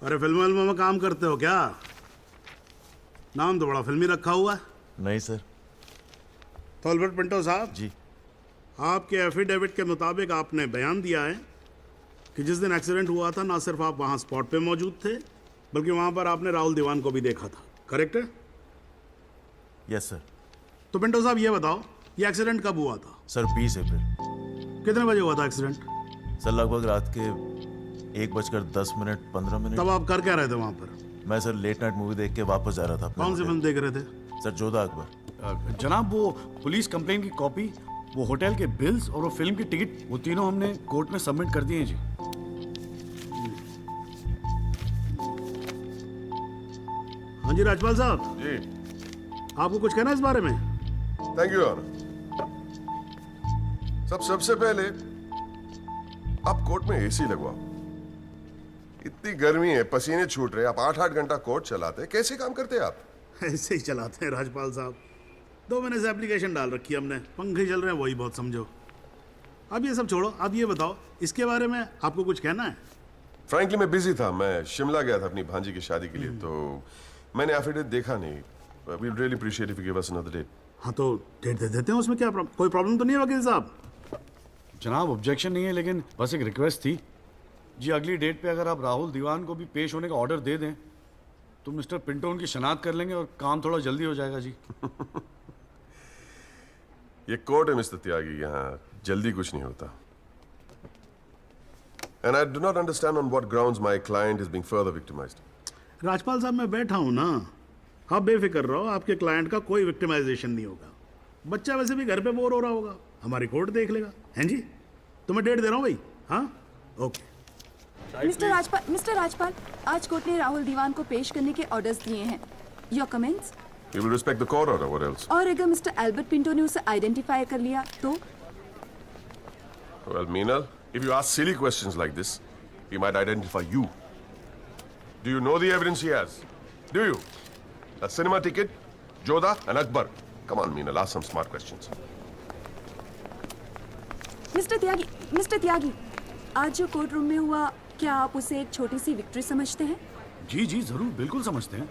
अरे फिल्म में काम करते हो क्या? नाम तो बड़ा फिल्मी रखा हुआ है। नहीं सर। तो एल्बर्ट पिंटो साहब जी, आपके एफिडेविट के मुताबिक आपने बयान दिया है कि जिस दिन एक्सीडेंट हुआ था ना सिर्फ आप वहां स्पॉट पे मौजूद थे, बल्कि वहां पर आपने राहुल दीवान को भी देखा था, करेक्ट है? Yes sir. तो पिंटो साहब ये बताओ, ये एक्सीडेंट कब हुआ था? सर 20 अप्रैल। कितने बजे हुआ था एक्सीडेंट? सर लगभग रात के 1:10 15 मिनट। तब आप कर क्या रहे थे वहां पर? मैं सर लेट नाइट मूवी देख के वापस जा रहा था। कौन सी फिल्म देख रहे थे? सर जोधा अकबर। जनाब वो पुलिस कंप्लेन की कॉपी, वो होटल के बिल्स और वो फिल्म की टिकट, वो तीनों हमने कोर्ट में सबमिट कर दिए हैं जी। हाँ जी राजपाल साहब जी, आपको कुछ कहना है इस बारे में? Thank you honour. सबसे पहले आप कोर्ट में एसी लगवाओ। इतनी गर्मी है, पसीने छूट रहे, आप 8-8 घंटा कोर्ट चलाते, कैसे काम करते हैं आप? ऐसे ही चलाते हैं राजपाल साहब। 2 महीने से एप्लीकेशन डाल रखी है हमने, पंखे चल रहे हैं, वही बहुत समझो। अब ये सब छोड़ो, अब ये बताओ इसके बारे में आपको कुछ कहना है? फ्रैंकली मैं बिजी था, मैं शिमला गया था अपनी भांजी की शादी के लिए, तो मैंने एफिडेविट देखा नहीं। We really appreciate if you give us another date. हाँ तो डेट दे देते हैं, उसमें क्या कोई प्रॉब्लम तो नहीं है वकील साहब? जनाब ऑब्जेक्शन नहीं है, लेकिन बस एक रिक्वेस्ट थी जी, अगली डेट पे अगर आप राहुल दीवान को भी पेश होने का ऑर्डर दे दें तो मिस्टर पिंटो उनकी शनाख्त कर लेंगे और काम थोड़ा जल्दी हो जाएगा जी। ये कोर्ट है मिस्टर त्यागी, यहाँ जल्दी कुछ नहीं होता। And I do not understand on what grounds my client is being further victimized. Rajpal साहब मैं बैठा हूं ना, आप बेफिक्र रहो, आपके क्लाइंट का कोई विक्टिमाइजेशन नहीं होगा। बच्चा वैसे भी घर पे बोर हो रहा होगा, हमारी कोर्ट देख लेगा। हैं जी? तो मैं डेट दे रहा हूं भाई। हाँ ओके। मिस्टर राजपाल, आज कोर्ट ने राहुल दीवान को पेश करने के ऑर्डर्स दिए हैं। Your comments? We will respect the court order. What else? और अगर मिस्टर एल्बर्ट पिंटो ने उसे आइडेंटिफाई कर लिया तो? Well, Meenal, if you ask silly questions like this, he might identify you. Do you know the evidence he has? Do you? A cinema ticket, Jodha and Akbar. Come on, Meenal, ask some smart questions. Mister Tyagi, आज जो court room में हुआ, क्या आप उसे एक छोटी सी victory समझते हैं? जी जी जरूर, बिल्कुल समझते हैं।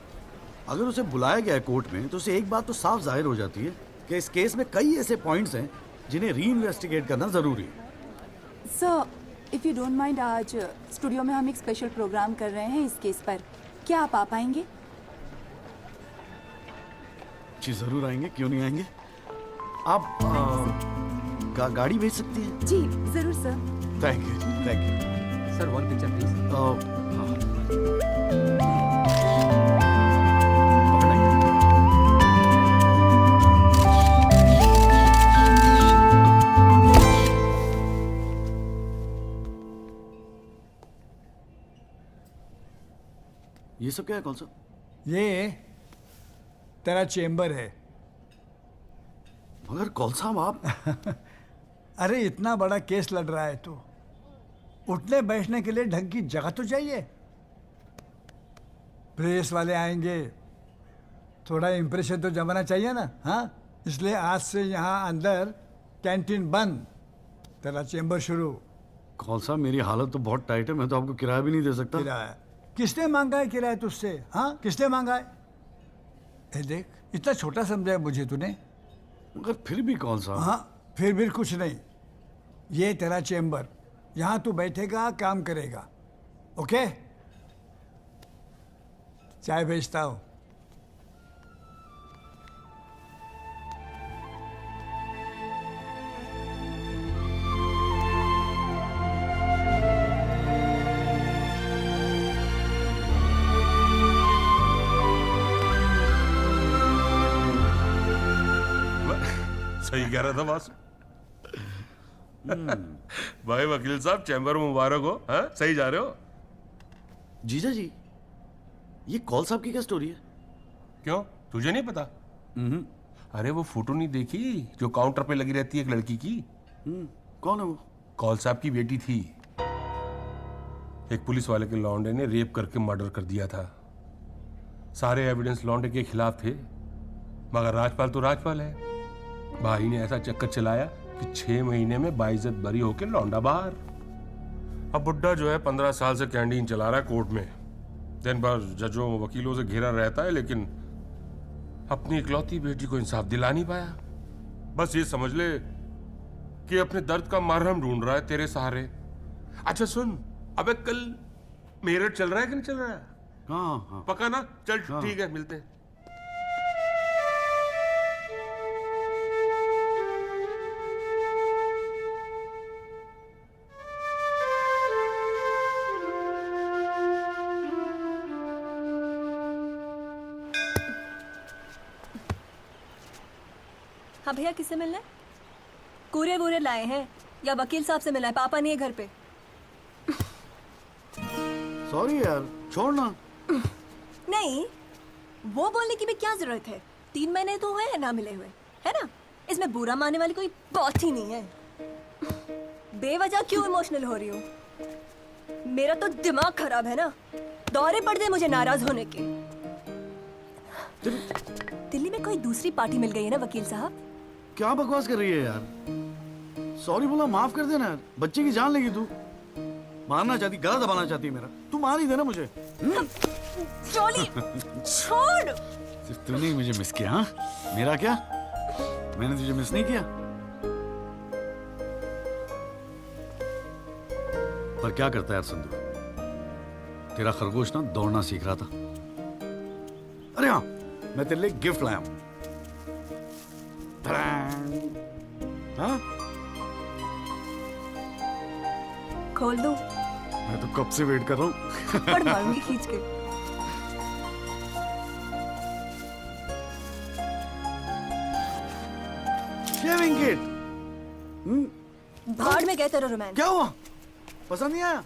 अगर उसे बुलाया गया है कोर्ट में तो उसे एक बात तो साफ जाहिर हो जाती है कि इस केस में कई ऐसे पॉइंट्स हैं जिन्हें री इन्वेस्टिगेट करना जरूरी है। Sir, if you don't mind, आज स्टूडियो में हम एक स्पेशल प्रोग्राम कर रहे हैं इस केस पर, क्या आप आ पाएंगे? जी जरूर आएंगे, क्यों नहीं आएंगे। आप गाड़ी भेज सकती हैं? जी जरूर sir. Thank you sir, one picture please. ये सब क्या है कौन सा? ये तेरा चेम्बर है। मगर कौन साहब आप अरे इतना बड़ा केस लड़ रहा है तो उठने बैठने के लिए ढंग की जगह तो चाहिए। प्रेस वाले आएंगे, थोड़ा इम्प्रेशन तो जमाना चाहिए ना। हाँ, इसलिए आज से यहाँ अंदर कैंटीन बंद, तेरा चेम्बर शुरू। कौन साहब मेरी हालत तो बहुत टाइट है, मैं तो आपको किराया भी नहीं दे सकता। किराया किसने मांगा है? किराया तुझसे? हाँ, किसने मांगा है? ए देख, इतना छोटा समझा है मुझे तूने। मगर फिर भी कौन सा? हाँ, फिर भी कुछ नहीं। ये तेरा चेम्बर, यहाँ तू बैठेगा, काम करेगा। ओके, चाय भेजता हूँ। सही कह रहा था बॉस। भाई वकील साहब, चैम्बर में मुबारक हो। हाँ, सही जा रहे हो। जीजा जी, ये कॉल साहब की क्या स्टोरी है? क्यों, तुझे नहीं पता? अरे वो फोटो नहीं देखी जो काउंटर पे लगी रहती है एक लड़की की? कौन है वो? कॉल साहब की बेटी थी। एक पुलिस वाले के लौंडे ने रेप करके मर्डर कर दिया था। सारे एविडेंस लौंडे के खिलाफ थे, मगर राजपाल तो राजपाल है। भाई ने ऐसा चक्कर चलाया कि 6 महीने में बाइज्जत बरी होके लौंडा बाहर। अब बुड्ढा जो है 15 साल से कैंटीन चला रहा है कोर्ट में। दिन भर जजों वकीलों से घिरा रहता है, लेकिन अपनी इकलौती बेटी को इंसाफ दिला नहीं पाया। बस ये समझ ले कि अपने दर्द का मरहम ढूंढ रहा है तेरे सहारे। अच्छा सुन, अबे कल मेरठ चल रहा है कि नहीं चल रहा है? हाँ। पक्का ना? चल ठीक है, मिलते हैं। हाँ भैया, किससे मिलना है? कूरे वूरे लाए हैं या वकील साहब से मिलना है? पापा नहीं है घर पे। सॉरी यार, छोड़ ना। नहीं, वो बोलने की भी क्या जरूरत है? 3 महीने तो हुए हैं ना मिले हुए, है ना? इसमें बुरा मानने वाली कोई बात ही नहीं है। बेवजह क्यों इमोशनल हो रही हो? मेरा तो दिमाग खराब है ना, दौरे पड़ गए मुझे नाराज होने के। दिल्ली में कोई दूसरी पार्टी मिल गई है ना वकील साहब? क्या बकवास कर रही है यार? सॉरी बोला, माफ कर देना यार। बच्चे की जान लेगी तू। मारना चाहती, गला दबाना चाहती है मेरा। तू मार ही देना मुझे। जॉली, छोड़। सिर्फ तूने ही मुझे मिस किया? हाँ, मेरा क्या? मैंने तुझे मिस नहीं किया। पर क्या करता है यार संधू, तेरा खरगोश ना दौड़ना सीख रहा था। अरे हाँ, मैं तेरे लिए गिफ्ट लाया हूं। हाँ? खोल दो। मैं तो कब से वेट कर रहा हूँ। थप्पड़ मारूंगी खींच के। Shaving kit. भाड़ में गए तेरा रोमांस। क्या हुआ? पसंद नहीं आया?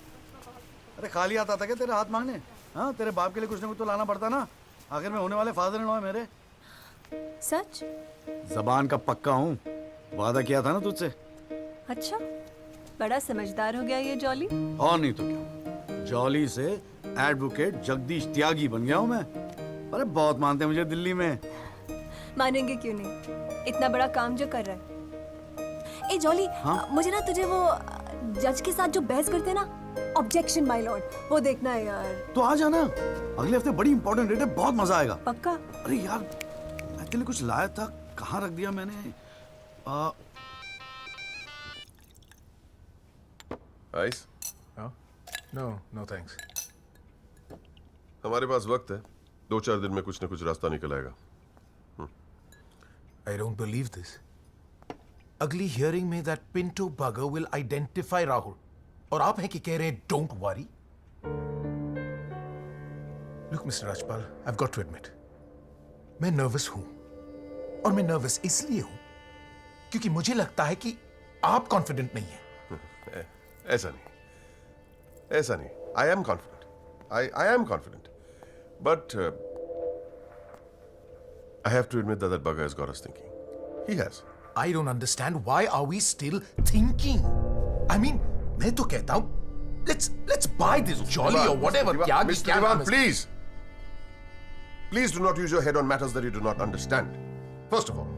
अरे खाली आता था क्या तेरे हाथ मांगने? हाँ, तेरे बाप के लिए कुछ ना कुछ तो लाना पड़ता ना। आखिर में होने वाले फादर इन लॉ है मेरे। सच? जबान का पक्का हूँ, वादा किया था ना तुझसे। अच्छा, बड़ा समझदार हो गया ये जॉली। और नहीं तो क्या, जॉली से एडवोकेट जगदीश त्यागी बन गया हूँ मैं। अरे बहुत मानते हैं मुझे दिल्ली में। मानेंगे क्यों नहीं, इतना बड़ा काम जो कर रहा है। ए जॉली, हाँ? मुझे ना तुझे वो जज के साथ जो बहस करते हैं ना, ऑब्जेक्शन माय लॉर्ड, वो देखना है यार। तो आ जाना, अगले हफ्ते बड़ी इंपॉर्टेंट डेट है, बहुत मजा आएगा। पक्का? अरे यार, मैं तेरे लिए कुछ लाया था, कहाँ रख दिया मैंने? आइस? No thanks. हमारे पास वक्त है, 2-4 दिन में कुछ न कुछ रास्ता निकल आएगा। I don't believe this. अगली हियरिंग में that Pinto bugger will identify Rahul, और आप हैं कि कह रहे हैं don't worry? Look, Mr. Rajpal, I've got to admit, मैं नर्वस हूं, और मैं नर्वस इसलिए हूं क्योंकि मुझे लगता है कि आप कॉन्फिडेंट नहीं हैं। ऐसा नहीं। I am confident. I am confident. But I have to admit that bugger has got us thinking. He has. I don't understand why are we still thinking? I mean, मैं तो कहता हूं, let's buy this jolly or whatever. Mr. Diwan, please. Please do not use your head on matters that you do not understand. First of all,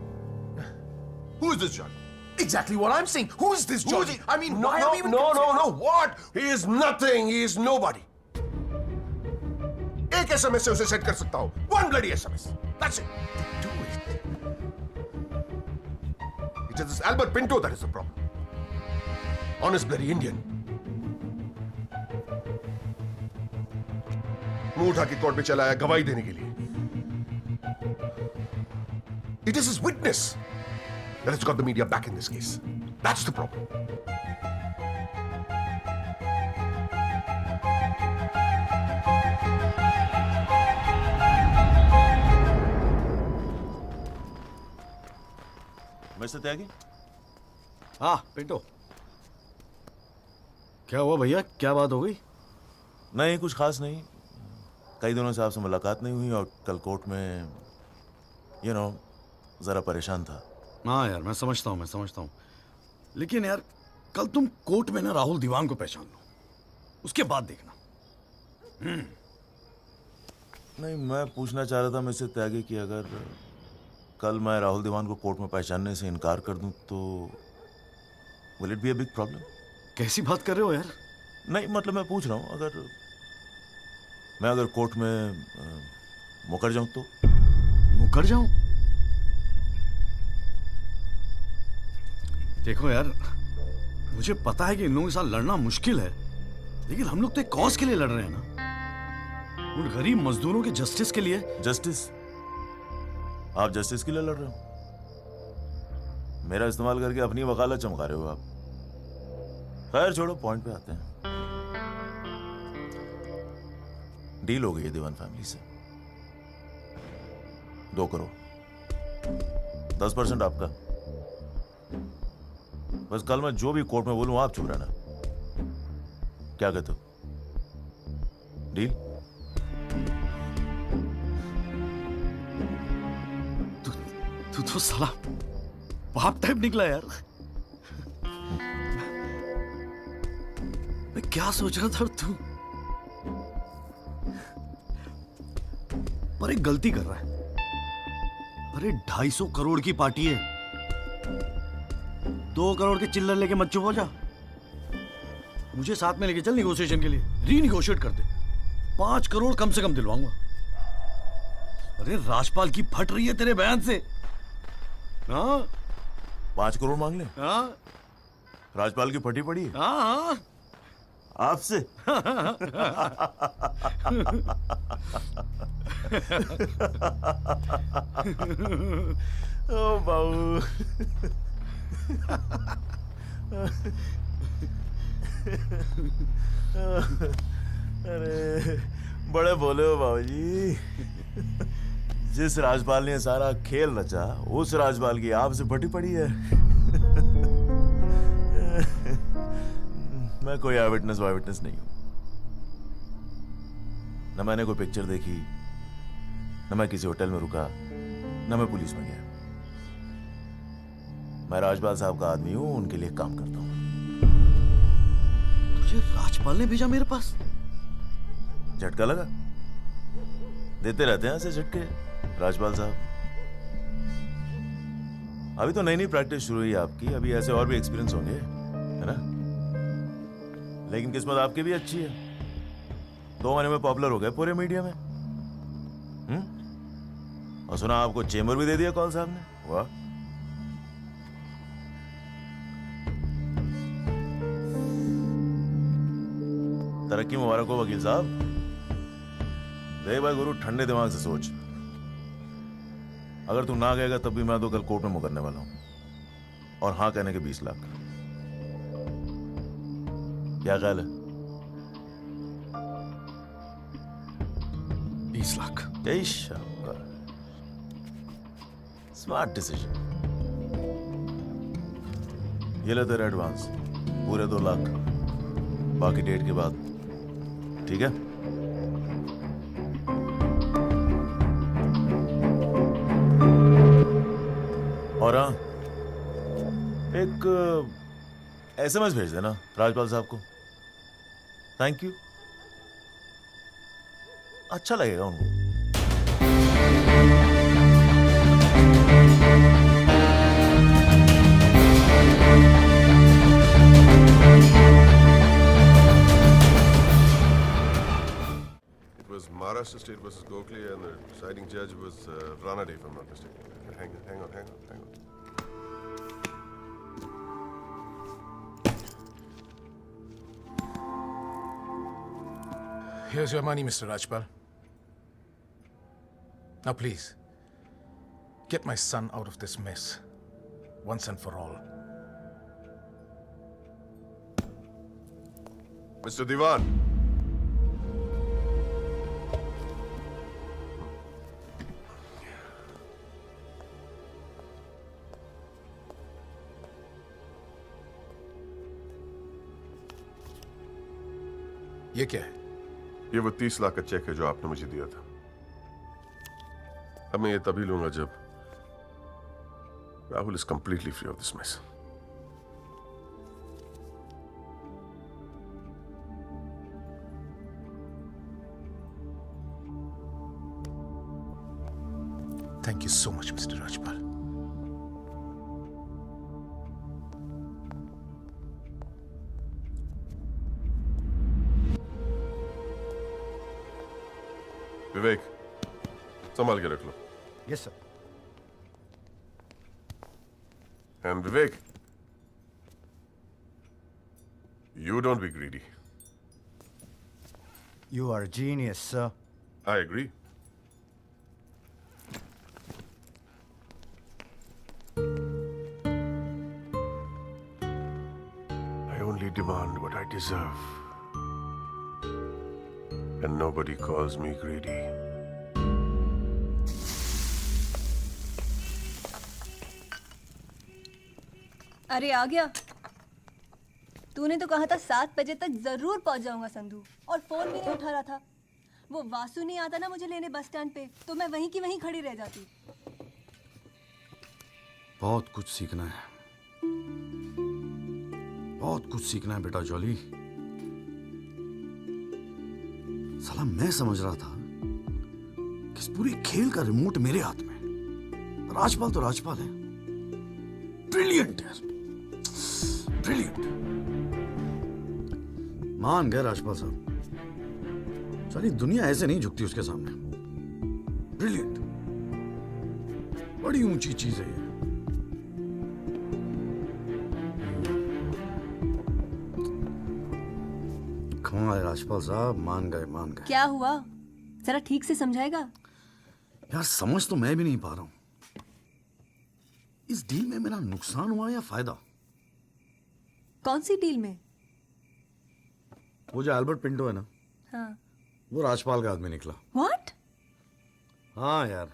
who is this Jolly? Exactly what I'm saying. Who is this Jolly? I mean, why are we even No. What? He is nothing. He is nobody. एक SMS से उसे set कर सकता हूं. One bloody SMS. That's it. Do it. It is this Albert Pinto that is the problem. Honest bloody Indian. मुंह उठा के court में चला आया गवाही देने के लिए. It is his witness that has got the media back in this case. That's the problem. Mister Tyagi. हाँ पिंटो, क्या हुआ भैया, क्या बात हो गई? नहीं, कुछ खास नहीं। कई दिनों से आपसे मुलाकात नहीं हुई और कल कोर्ट में जरा परेशान था। हाँ यार, मैं समझता हूँ, लेकिन यार कल तुम कोर्ट में ना राहुल दीवान को पहचान लो, उसके बाद देखना। नहीं, मैं पूछना चाह रहा था मिस्टर त्यागी कि अगर कल मैं राहुल दीवान को कोर्ट में पहचानने से इनकार कर दूं तो will it be a big problem? कैसी बात कर रहे हो यार? नहीं, मतलब मैं पूछ रहा हूं, अगर कोर्ट में मुकर जाऊं तो? मुकर जाऊं? देखो यार, मुझे पता है कि इन लोगों के साथ लड़ना मुश्किल है, लेकिन हम लोग तो एक कॉज के लिए लड़ रहे हैं ना, उन गरीब मजदूरों के जस्टिस के लिए। जस्टिस? आप जस्टिस के लिए लड़ रहे हो? मेरा इस्तेमाल करके अपनी वकालत चमका रहे हो आप। खैर छोड़ो, पॉइंट पे आते हैं। डील हो गई है दीवान फैमिली से, 2 करोड़, 10% आपका। बस कल मैं जो भी कोर्ट में बोलूं आप चुप रहना। क्या कहते हो? डील? तू तो साला बाप टाइप निकला यार। मैं क्या सोच रहा था तू, पर एक गलती कर रहा है। अरे 250 करोड़ की पार्टी है, 2 करोड़ के चिल्लर लेके मत चुप हो जा। मुझे साथ में लेके चल निगोशिएशन के लिए, रीनिगोशिएट कर दे। 5 करोड़ कम से कम दिलवाऊंगा। अरे राजपाल की फट रही है तेरे बयान से। हाँ, 5 करोड़ मांग ले? हाँ, राजपाल की फटी पड़ी है? हाँ, आपसे? ओ बाबू, अरे बड़े बोले हो बाबूजी। जिस राजपाल ने सारा खेल रचा, उस राजपाल की आपसे फटी पड़ी है। मैं कोई आई विटनेस नहीं हूं, न मैंने कोई पिक्चर देखी, न मैं किसी होटल में रुका, न मैं पुलिस में गया। मैं राजपाल साहब का आदमी हूं, उनके लिए काम करता हूं। तुझे राजपाल ने भेजा मेरे पास? झटका लगा? देते रहते हैं ऐसे झटके राजपाल साहब। अभी तो नई नई प्रैक्टिस शुरू हुई आपकी, अभी ऐसे और भी एक्सपीरियंस होंगे, है ना? लेकिन किस्मत आपकी भी अच्छी है, 2 महीने में पॉपुलर हो गए पूरे मीडिया में। और सुना आपको चेंबर भी दे दिया कौल साहब ने। वाह, तरक्की मुबारक हो वकील साहब। देख भाई गुरु, ठंडे दिमाग से सोच। अगर तू ना गएगा तब भी मैं तो कल कोर्ट में मुकरने वाला हूं, और हाँ कहने के 20 लाख। क्या ख्याल है? 20 लाख? जय शाबाश, स्मार्ट डिसीजन। ये ले तेरा एडवांस, पूरे 2 लाख, बाकी डेट के बाद, ठीक है? और हाँ, एक SMS भेज देना राजपाल साहब को, थैंक यू। अच्छा लगेगा उनको। It was Maharashtra State versus Gokhale, and the deciding judge was Ranade, if I'm not mistaken. Hang on. Here's your money, Mr. Rajpal. Now, please, get my son out of this mess, once and for all. Mr. Diwan. ये क्या है? ये वो 30 लाख का check है जो आपने मुझे दिया था। अब मैं ये तभी लूंगा जब Rahul is completely free of this mess. Thank you so much mister Rajpal. Vivek, संभाल के रख लो। Yes sir. And Vivek, you don't be greedy. You are a genius, sir. I agree. I only demand what I deserve. And nobody calls me greedy. अरे आ गया। तूने तो कहा था 7 बजे तक जरूर पहुंच जाऊंगा संधू, और फोन भी नहीं उठा रहा था। वो वासु नहीं आता ना मुझे लेने बस स्टैंड पे, तो मैं वहीं की वहीं खड़ी रह जाती। बहुत कुछ सीखना है, बहुत कुछ सीखना है बेटा जॉली। साला मैं समझ रहा था कि इस पूरे खेल का रिमोट मेरे हाथ में। राजपाल तो राजपाल है, ब्रिलियंट है, ब्रिलियंट। मान गए राजपाल साहब, सारी दुनिया ऐसे नहीं झुकती उसके सामने। ब्रिलियंट, बड़ी ऊंची चीज है ये। कमाल राजपाल साहब, मान गए मान गए। क्या हुआ, जरा ठीक से समझाएगा? यार समझ तो मैं भी नहीं पा रहा हूं, इस डील में मेरा नुकसान हुआ या फायदा? कौन सी डील में? वो जो एल्बर्ट पिंटो है ना, हाँ। वो राजपाल का आदमी निकला। What? हाँ यार,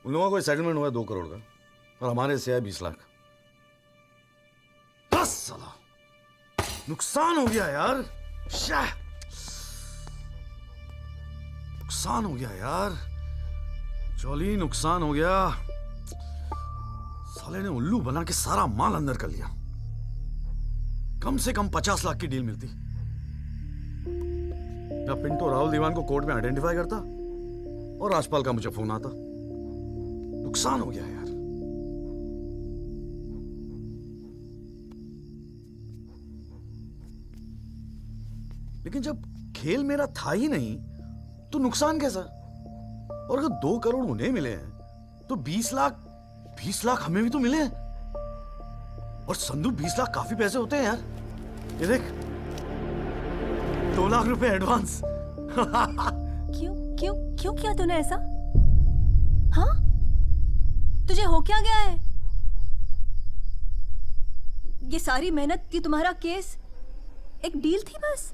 उन लोगों को सेटलमेंट हुआ 2 करोड़ का, और हमारे से है 20 लाख। बस साला नुकसान हो गया यार, शाह नुकसान हो गया यार, जॉली नुकसान हो गया। साले ने उल्लू बना के सारा माल अंदर कर लिया। कम से कम 50 लाख की डील मिलती। या पिंटो राहुल दीवान को कोर्ट में आइडेंटिफाई करता और राजपाल का मुझे फोन आता। नुकसान हो गया यार। लेकिन जब खेल मेरा था ही नहीं तो नुकसान कैसा? और अगर 2 करोड़ उन्हें मिले हैं तो 20 लाख हमें भी तो मिले हैं। और संदू 20 लाख काफी पैसे होते हैं यार। ये देख, 2 लाख रुपए एडवांस। क्यों क्यों क्यों किया तूने ऐसा? हाँ, तुझे हो क्या गया है? ये सारी मेहनत की तुम्हारा केस एक डील थी बस?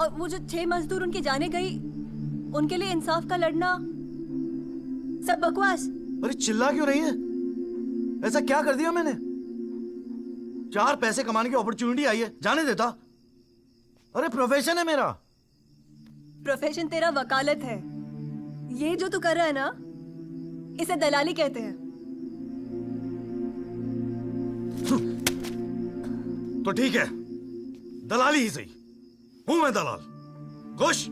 और वो जो 6 मजदूर उनके जाने गई, उनके लिए इंसाफ का लड़ना सब बकवास? अरे चिल्ला क्यों रही है? ऐसा क्या कर दिया मैंने? 4 पैसे कमाने की अपॉर्चुनिटी आई है, जाने देता? अरे प्रोफेशन है मेरा। प्रोफेशन तेरा वकालत है। ये जो तू कर रहा है ना, इसे दलाली कहते हैं। तो ठीक है, दलाली ही सही, हूं मैं दलाल। खुश?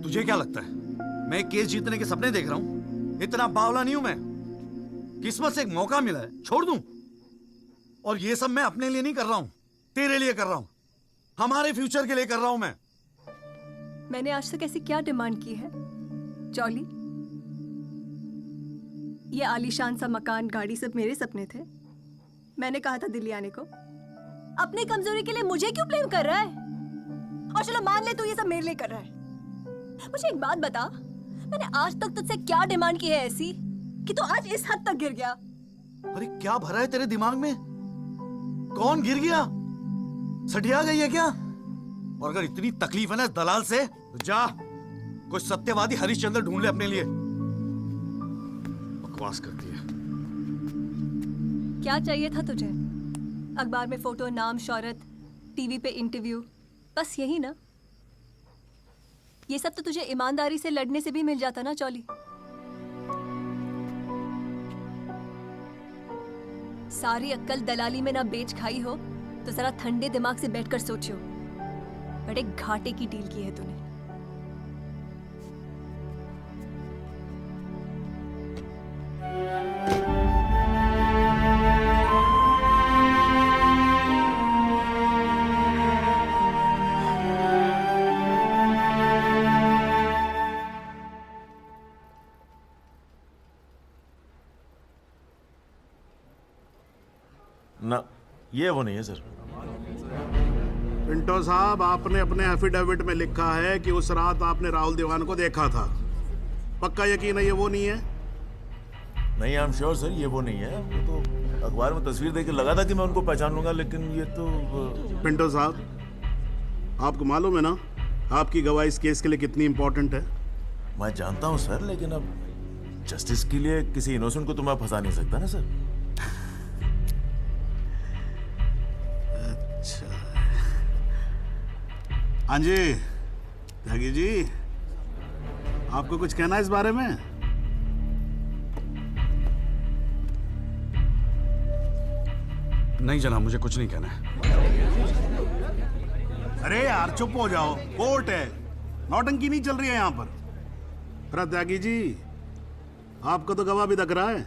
तुझे क्या लगता है मैं केस जीतने के सपने देख रहा हूं? इतना बावला नहीं हूं मैं। किस्मत से एक मौका मिला है, छोड़ दूं? और ये सब मैं अपने लिए नहीं कर रहा हूं, तेरे लिए कर रहा हूं, हमारे फ्यूचर के लिए कर रहा हूं मैं। मैंने आज तक ऐसी क्या डिमांड की है जॉली? ये आलीशान सा मकान, गाड़ी सब मेरे सपने थे। मैंने कहा था दिल्ली आने को। अपनी कमजोरी के लिए मुझे क्यों ब्लेम कर रहा है? और चलो मान ले तू ये सब मेरे लिए कर रहा है। मुझे एक बात बता, मैंने आज तक तुझसे क्या डिमांड की है ऐसी कि तू आज इस हद तक गिर गया? अरे क्या भरा है तेरे दिमाग में? कौन गिर गया? सटिया गई है क्या? और अगर इतनी तकलीफ है ना इस दलाल से, तो जा कोई सत्यवादी हरिश्चंद्र ढूंढ ले अपने लिए। बकवास करती है। क्या चाहिए था तुझे? अखबार में फोटो, नाम, शोहरत, टीवी पे इंटरव्यू, बस यही ना? ये सब तो तुझे ईमानदारी से लड़ने से भी मिल जाता ना चौली। सारी अक्कल दलाली में ना बेच खाई हो तो जरा ठंडे दिमाग से बैठकर सोचो, बड़े घाटे की डील की है तूने। ना, ये वो नहीं है सर। पिंटो साहब, आपने अपने एफिडेविट में लिखा है कि उस रात आपने राहुल दीवान को देखा था। पक्का यकीन है ये वो नहीं है? नहीं, आई एम श्योर सर, ये वो नहीं है। वो तो अखबार में तस्वीर देख के लगा था कि मैं उनको पहचान लूंगा, लेकिन ये तो पिंटो साहब, आपको मालूम है ना आपकी गवाही इस केस के लिए कितनी इंपॉर्टेंट है? मैं जानता हूँ सर, लेकिन अब जस्टिस के लिए किसी इनोसेंट को तो मैं फंसा नहीं सकता ना सर। अच्छा, हाँ जी त्यागी जी, आपको कुछ कहना है इस बारे में? नहीं जनाब, मुझे कुछ नहीं कहना है। अरे यार चुप हो जाओ, कोर्ट है, नौटंकी नहीं चल रही है यहाँ पर। अरे त्यागी जी, आपका तो गवाह भी दक रहा है,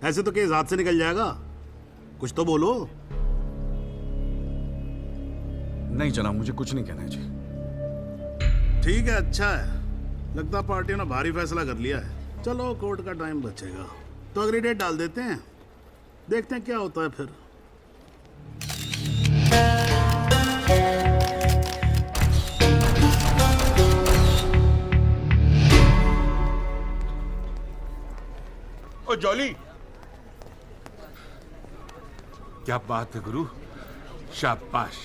ऐसे तो केस हाथ से निकल जाएगा, कुछ तो बोलो। नहीं जनाब, मुझे कुछ नहीं कहना है जी। ठीक है, अच्छा है, लगता पार्टियों ने भारी फैसला कर लिया है। चलो कोर्ट का टाइम बचेगा तो अगली डेट डाल देते हैं, देखते हैं क्या होता है फिर। ओ जॉली, क्या बात है गुरु, शाबाश।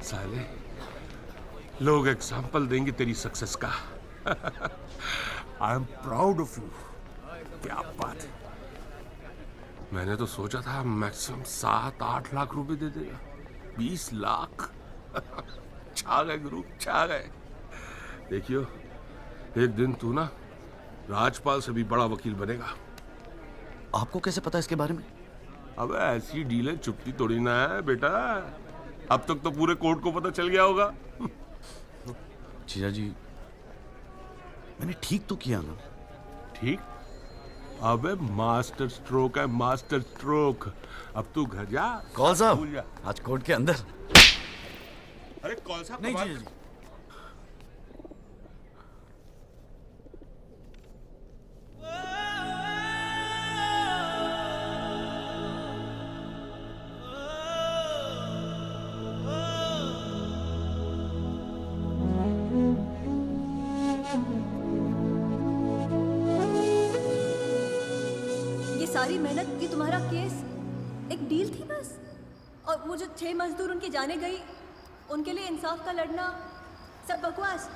साले लोग एग्जाम्पल देंगे तेरी सक्सेस का। I am proud of you. क्या बात है। मैंने तो सोचा था मैक्सिमम 7-8 लाख रुपए दे देगा, 20 लाख। छा गए गुरु, छा गए। देखियो, एक दिन तू ना राजपाल से भी बड़ा वकील बनेगा। आपको कैसे पता इसके बारे में? अब ऐसी डीलें चुपती थोड़ी ना है बेटा, अब तक तो पूरे कोर्ट को पता चल गया होगा। जीजा जी, मैंने ठीक तो किया ना? ठीक? अबे मास्टर स्ट्रोक है, मास्टर स्ट्रोक। अब तू घर जा। कौल साहब, आज कोर्ट के अंदर। अरे कौन सा? नहीं जीजा जी। सारी मेहनत की तुम्हारा केस एक डील थी बस? और वो जो 6 मजदूर उनके जाने गई, उनके लिए इंसाफ का लड़ना सब बकवास?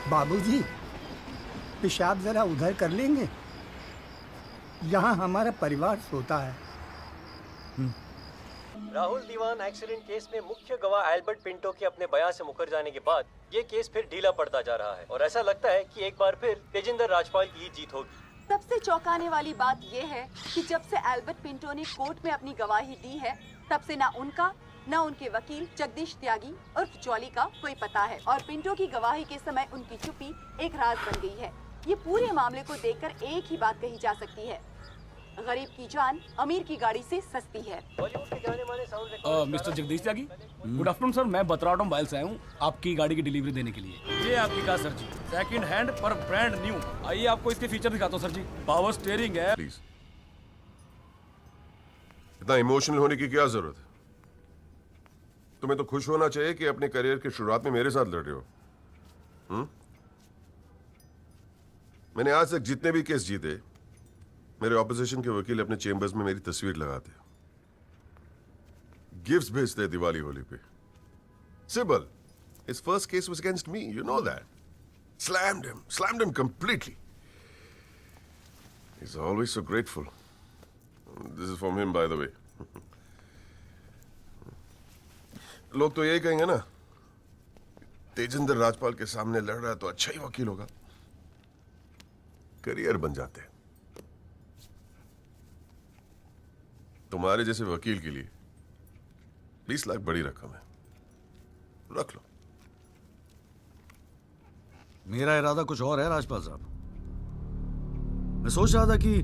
बाबूजी, पेशाब जरा उधर कर लेंगे, यहाँ हमारा परिवार सोता है। राहुल दीवान एक्सीडेंट केस में मुख्य गवाह एल्बर्ट पिंटो के अपने बयान से मुकर जाने के बाद ये केस फिर ढीला पड़ता जा रहा है और ऐसा लगता है कि एक बार फिर तेजिंदर राजपाल की ही जीत होगी। सबसे चौंकाने वाली बात यह है कि जब से एल्बर्ट पिंटो ने कोर्ट में अपनी गवाही दी है, तब से ना उनका ना उनके वकील जगदीश त्यागी उर्फ जॉली का कोई पता है और पिंटो की गवाही के समय उनकी चुप्पी एक राज बन गई है। ये पूरे मामले को देखकर एक ही बात कही जा सकती है, गरीब की जान अमीर की गाड़ी से सस्ती है। मिस्टर जगदीश त्यागी, गुड आफ्टरनून सर। मैं बतराटो मोबाइल से आया हूँ आपकी गाड़ी की डिलीवरी देने के लिए। ये आपकी कार सर जी, सेकंड हैंड पर ब्रांड न्यू। आइए आपको इसके फीचर दिखाता हूँ सर जी। पावर स्टीयरिंग है। प्लीज, इतना इमोशनल होने की क्या जरूरत है? तुम्हें तो खुश होना चाहिए कि अपने करियर की शुरुआत में मेरे साथ लड़ रहे हो। मैंने आज तक जितने भी केस जीते, मेरे ऑपोजिशन के वकील अपने चेंबर्स में मेरी तस्वीर लगाते, गिफ्ट्स भेजते दिवाली होली पे। Simple, His first case was against me, you know that. Slammed him completely. He's always so grateful. This is from him, by the way. लोग तो यही कहेंगे ना, तेजिंदर राजपाल के सामने लड़ रहा है तो अच्छा ही वकील होगा। करियर बन जाते हैं। तुम्हारे जैसे वकील के लिए 20 लाख बड़ी रकम है, रख लो। मेरा इरादा कुछ और है राजपाल साहब। मैं सोच रहा था कि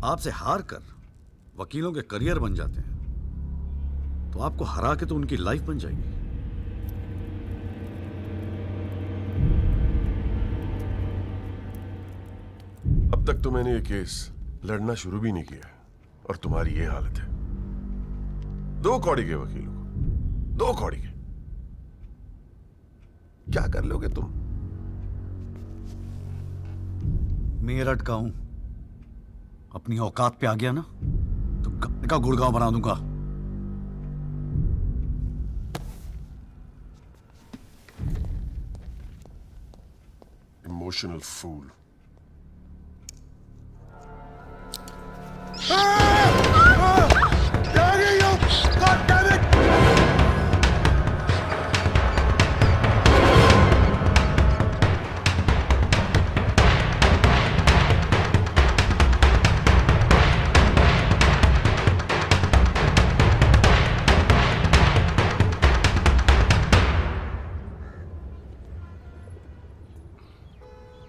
आपसे हार कर वकीलों के करियर बन जाते हैं, तो आपको हरा के तो उनकी लाइफ बन जाएगी। अब तक तो मैंने ये केस लड़ना शुरू भी नहीं किया है और तुम्हारी ये हालत है। 2 कौड़ी के वकीलों को, 2 कौड़ी के। क्या कर लोगे तुम? मेरठ का हूं, अपनी औकात पे आ गया ना तो गाने का गुड़गांव बना दूंगा। Emotional fool.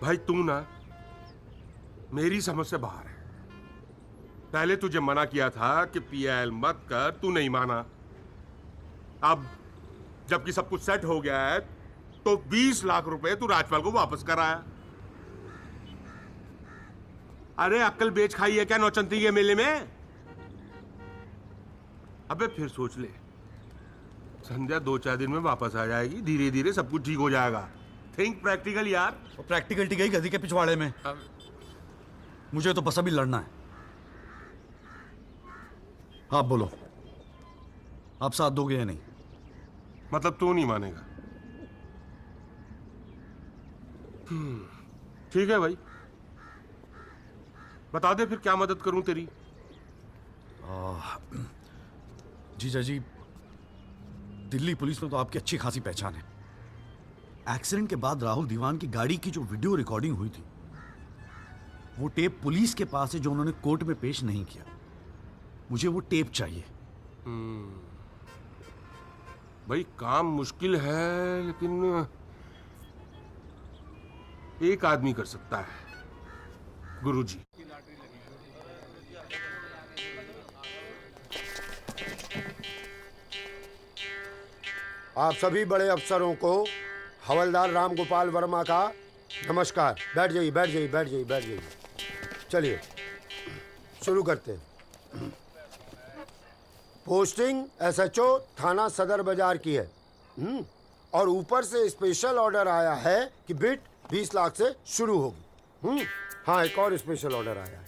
भाई तू ना मेरी समझ से बाहर है। पहले तुझे मना किया था कि पीआईएल मत कर, तू नहीं माना। अब जबकि सब कुछ सेट हो गया है तो 20 लाख रुपए तू राजपाल को वापस कराया। अरे अक्ल बेच खाई है क्या नौचंती के मेले में? अबे फिर सोच ले, संध्या 2-4 दिन में वापस आ जाएगी, धीरे धीरे सब कुछ ठीक हो जाएगा। थिंक प्रैक्टिकल यार। प्रैक्टिकलिटी गई गधी के पिछवाड़े में। मुझे तो बस अभी लड़ना है। आप बोलो, आप साथ दोगे या नहीं? मतलब तू नहीं मानेगा? ठीक है भाई, बता दे फिर क्या मदद करूं तेरी। जीजा जी, दिल्ली पुलिस में तो आपकी अच्छी खासी पहचान है। एक्सीडेंट के बाद राहुल दीवान की गाड़ी की जो वीडियो रिकॉर्डिंग हुई थी, वो टेप पुलिस के पास है जो उन्होंने कोर्ट में पेश नहीं किया। मुझे वो टेप चाहिए। भाई काम मुश्किल है, लेकिन एक आदमी कर सकता है, गुरुजी। आप सभी बड़े अफसरों को हवलदार राम गोपाल वर्मा का नमस्कार। बैठ जाइए, बैठ जाइए, बैठ जाइए, बैठ जाइए। चलिए शुरू करते हैं। पोस्टिंग एसएचओ थाना सदर बाजार की है। और ऊपर से स्पेशल ऑर्डर आया है कि बिट 20 लाख से शुरू होगी। हाँ, एक और स्पेशल ऑर्डर आया है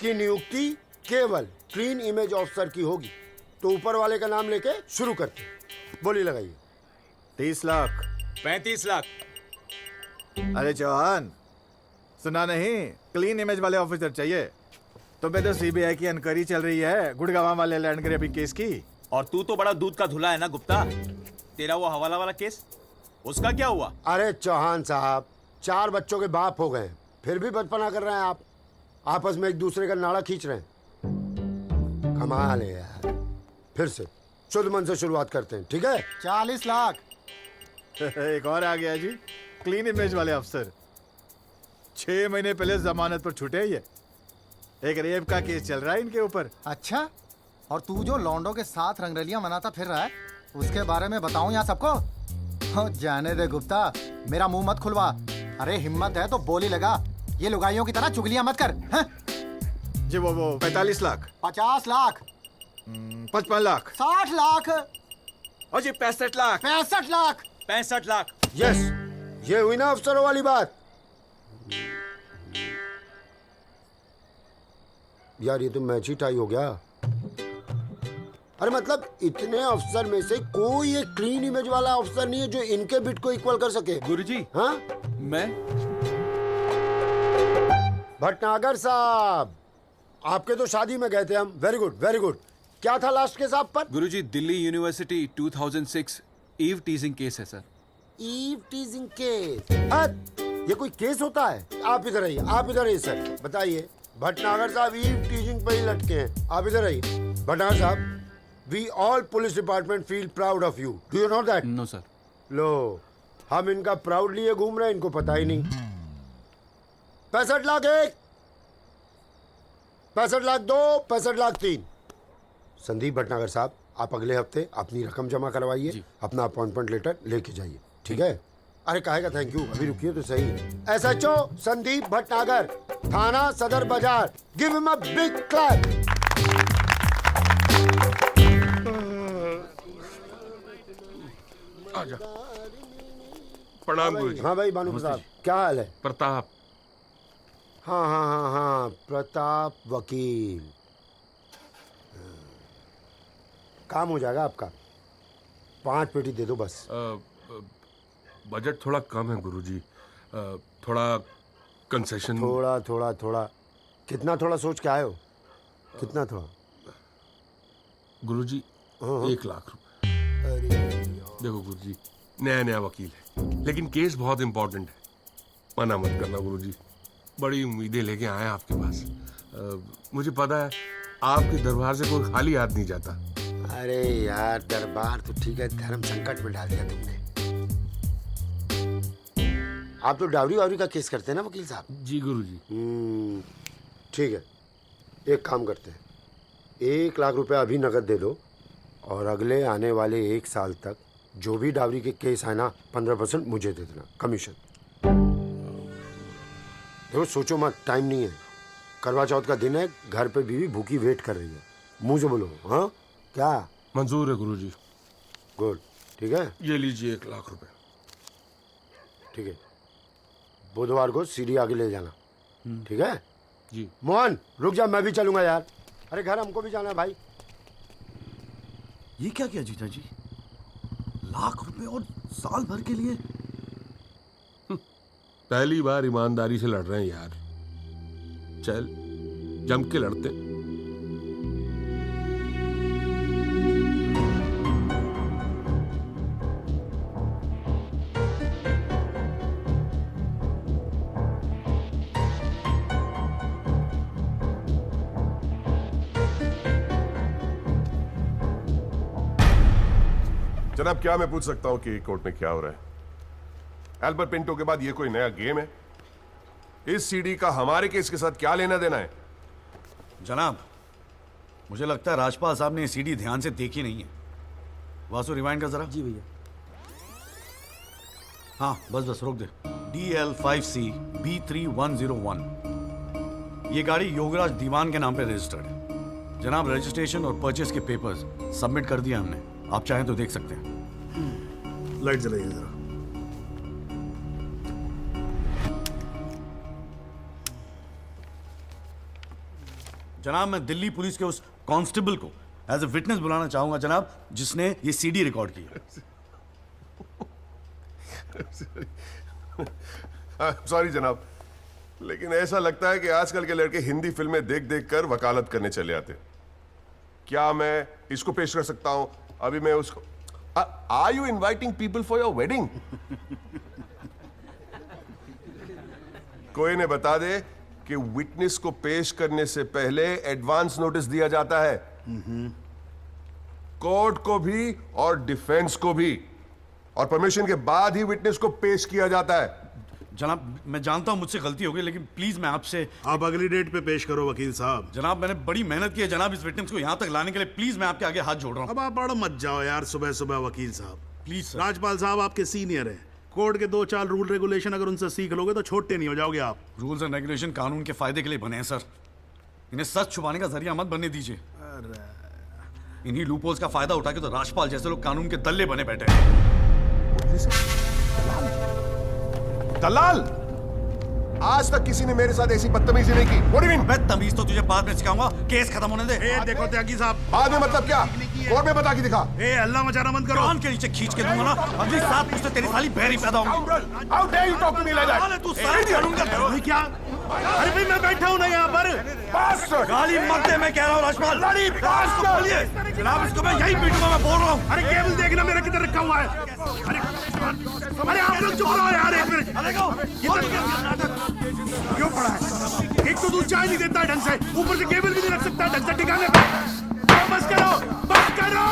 कि नियुक्ति केवल क्लीन इमेज ऑफिसर की होगी। तो ऊपर वाले का नाम लेके शुरू करते हैं। बोली लगाइए। 30 लाख। 35 लाख। अरे चौहान, सुना नहीं? क्लीन इमेज वाले ऑफिसर चाहिए। तुम्हें तो सीबीआई की इंक्वायरी चल रही है गुड़गांव वाले लैंड ग्रैबिंग केस की। और तू तो बड़ा दूध का धुला है ना गुप्ता। तेरा वो हवाला वाला केस, उसका क्या हुआ? अरे चौहान साहब, 4 बच्चों के बाप हो गए, फिर भी बचपना कर रहे हैं आप। आपस में एक दूसरे का नाड़ा खींच रहे हैं। कमाल है यार। फिर से शुद्ध मन से शुरुआत करते हैं, ठीक है? 40 लाख। एक और आ गया जी, क्लीन इमेज वाले अफसर। 6 महीने पहले जमानत पर छूटे ये। एक रेप का केस चल रहा है इनके ऊपर। अच्छा, और तू जो लौंडों के साथ रंगरलियां मनाता फिर रहा है, उसके बारे में बताऊं यहाँ सबको? हो जाने दे गुप्ता, मेरा मुंह मत खुलवा। अरे हिम्मत है तो बोली लगा, ये लुगाइयों की तरह चुगलियां मत कर। हैं? जी वो 45 लाख। 50 लाख। 55 लाख। 60 लाख। और जी 65 लाख। 65 लाख। 65 लाख। यस, ये हुई ना अफसरों वाली बात। यार ये तो मैच ही टाई हो गया। अरे मतलब इतने अफसर में से कोई एक क्लीन इमेज वाला अफसर नहीं है जो इनके बिट को इक्वल कर सके। गुरुजी, हाँ मैं भटनागर साहब, आपके तो शादी में गए थे हम। Very good very good. क्या था लास्ट केस आप पर? Guruji, Delhi university 2006 eve teasing case है सर। Eve teasing case? ये कोई केस होता है? आप इधर आइए, आप इधर आइए सर। बताइए, भटनागर साहब ईव टीजिंग पे ही लटके हैं। आप इधर आइए। Bhatnagar sahab, we all police department feel proud of you. Do you know that? No sir. लो, हम इनका प्राउड लिए घूम रहे हैं, इनको पता ही नहीं। 65 लाख 1, 65 लाख 2, 65 लाख 3। संदीप भटनागर साहब, आप अगले हफ्ते अपनी रकम जमा करवाइए, अपना अपॉइंटमेंट लेटर लेके जाइए, ठीक है? अरे काहेगा थैंक यू, अभी रुकिए तो सही। SHO संदीप भटनागर, थाना सदर बाजार, give him a big clap. आजा। प्रणाम गुरुजी। हाँ भाई भानु प्रताप, क्या हाल है? प्रताप। हाँ हाँ हाँ हाँ, प्रताप वकील। काम हो जाएगा आपका। 5 पेटी दे दो बस। बजट थोड़ा कम है गुरुजी, थोड़ा कंसेशन। थोड़ा थोड़ा थोड़ा कितना थोड़ा सोच के आए हो? कितना थोड़ा? गुरुजी 1 लाख रुपए। देखो गुरुजी, नया नया वकील है, लेकिन केस बहुत इंपॉर्टेंट है। मना मत करना गुरुजी, बड़ी उम्मीदें लेके आए आपके पास। मुझे पता है आपके दरबार से कोई खाली हाथ नहीं जाता। अरे यार, दरबार तो ठीक है, धर्म संकट में डाल दिया तुमने। आप तो डावरी वावरी का केस करते हैं ना वकील साहब? जी गुरुजी। ठीक है, एक काम करते हैं, 1 लाख रुपए अभी नगद दे दो और अगले आने वाले 1 साल तक जो भी डावरी के केस आए ना, 15% मुझे दे देना कमीशन। देखो सोचो मत, टाइम नहीं है। करवा चौथ का दिन है, घर पे बीवी भूखी वेट कर रही है। मुंह से बोलो। हाँ क्या? मंजूर है गुरुजी। गुड, ठीक है। ये लीजिए 1 लाख रुपए। ठीक है, बुधवार को सीढ़ी आगे ले जाना, ठीक है? जी। मोहन रुक जा, मैं भी चलूंगा यार। अरे घर हमको भी जाना है भाई। ये क्या किया जीजा जी? लाख रुपए और साल भर के लिए? पहली बार ईमानदारी से लड़ रहे हैं यार। चल जम के लड़ते। जनाब, क्या मैं पूछ सकता हूं कि कोर्ट में क्या हो रहा है? एल्बर्ट पिंटो के बाद ये कोई नया गेम है? इस सीडी का हमारे केस के साथ क्या लेना देना है? जनाब, मुझे लगता है राजपाल साहब ने ये सीडी ध्यान से देखी नहीं है। वासु रिवाइंड कर जरा। जी भैया। हाँ बस रोक दे। DL5C B3101, ये गाड़ी योगराज दीवान के नाम पे रजिस्टर्ड है। जनाब, रजिस्ट्रेशन और परचेस के पेपर्स सबमिट कर दिया हमने, आप चाहें तो देख सकते हैं। लाइट जलाइए जरा। जनाब, मैं दिल्ली पुलिस के उस कांस्टेबल को एज ए विटनेस बुलाना चाहूंगा जनाब, जिसने ये सीडी रिकॉर्ड की है। सॉरी जनाब, लेकिन ऐसा लगता है कि आजकल के लड़के हिंदी फिल्में देख देख कर वकालत करने चले आते। क्या मैं इसको पेश कर सकता हूं? अभी मैं उसको। Are you inviting people for your wedding? कोई ने बता दे कि विटनेस को पेश करने से पहले एडवांस नोटिस दिया जाता है, कोर्ट को भी और डिफेंस को भी, और परमिशन के बाद ही विटनेस को पेश किया जाता है। जनाब, मैं जानता हूं मुझसे गलती हो गई, लेकिन प्लीज मैं आपसे। आप अगली डेट पे पेश करो वकील साहब। जनाब, मैंने बड़ी मेहनत की है जनाब इस विटनेस को यहां तक लाने के लिए। प्लीज मैं आपके आगे हाथ जोड़ रहा हूं। अब आप बड़ा मत जाओ यार सुबह सुबह वकील साहब। Please sir. राजपाल साहब आपके सीनियर हैं, कोर्ट के 2-4 रूल रेगुलेशन अगर उनसे सीख लोगे तो छोटे नहीं हो जाओगे आप। रूल्स एंड रेगुलेशन कानून के फायदे के लिए बने हैं सर, इन्हें सच छुपाने का जरिया मत बनने दीजिए। इन्हीं लूपहोल्स का फायदा उठा के तो राजपाल जैसे लोग कानून के दल्ले बने बैठे हैं। दलाल? आज तक किसी ने मेरे साथ ऐसी बदतमीजी नहीं की। What do you mean? मैं तमीज तो तुझे बाद में सिखाऊंगा, केस खत्म होने दे। देखो त्यागी साहब, बाद में मतलब क्या? कोर्ट में बता के दिखा। अल्लाह मचाना बंद करो। कान के नीचे खींच के दूंगा ना, अगली सात मुझसे तेरी साली बहरी पैदा होगी। How dare you talk to me like that? तू साला करूंगा क्या? अरे भाई मैं बैठा हूँ ना यहाँ पर। गाली मत दे, मैं कह रहा हूँ राजपाल। बोलिए जनाब, इसको मैं यही पीटूंगा, मैं बोल रहा हूँ। अरे केबल देखना मेरा किधर रखा हुआ है। अरे आप लोग चुप रहो यार, एक मिनट। क्यों पड़ा है? एक तो दूध चाय नहीं देता ढंग से, ऊपर से केबल भी नहीं रख सकता ढंग से ठिकाने पे। बस करो, बस करो।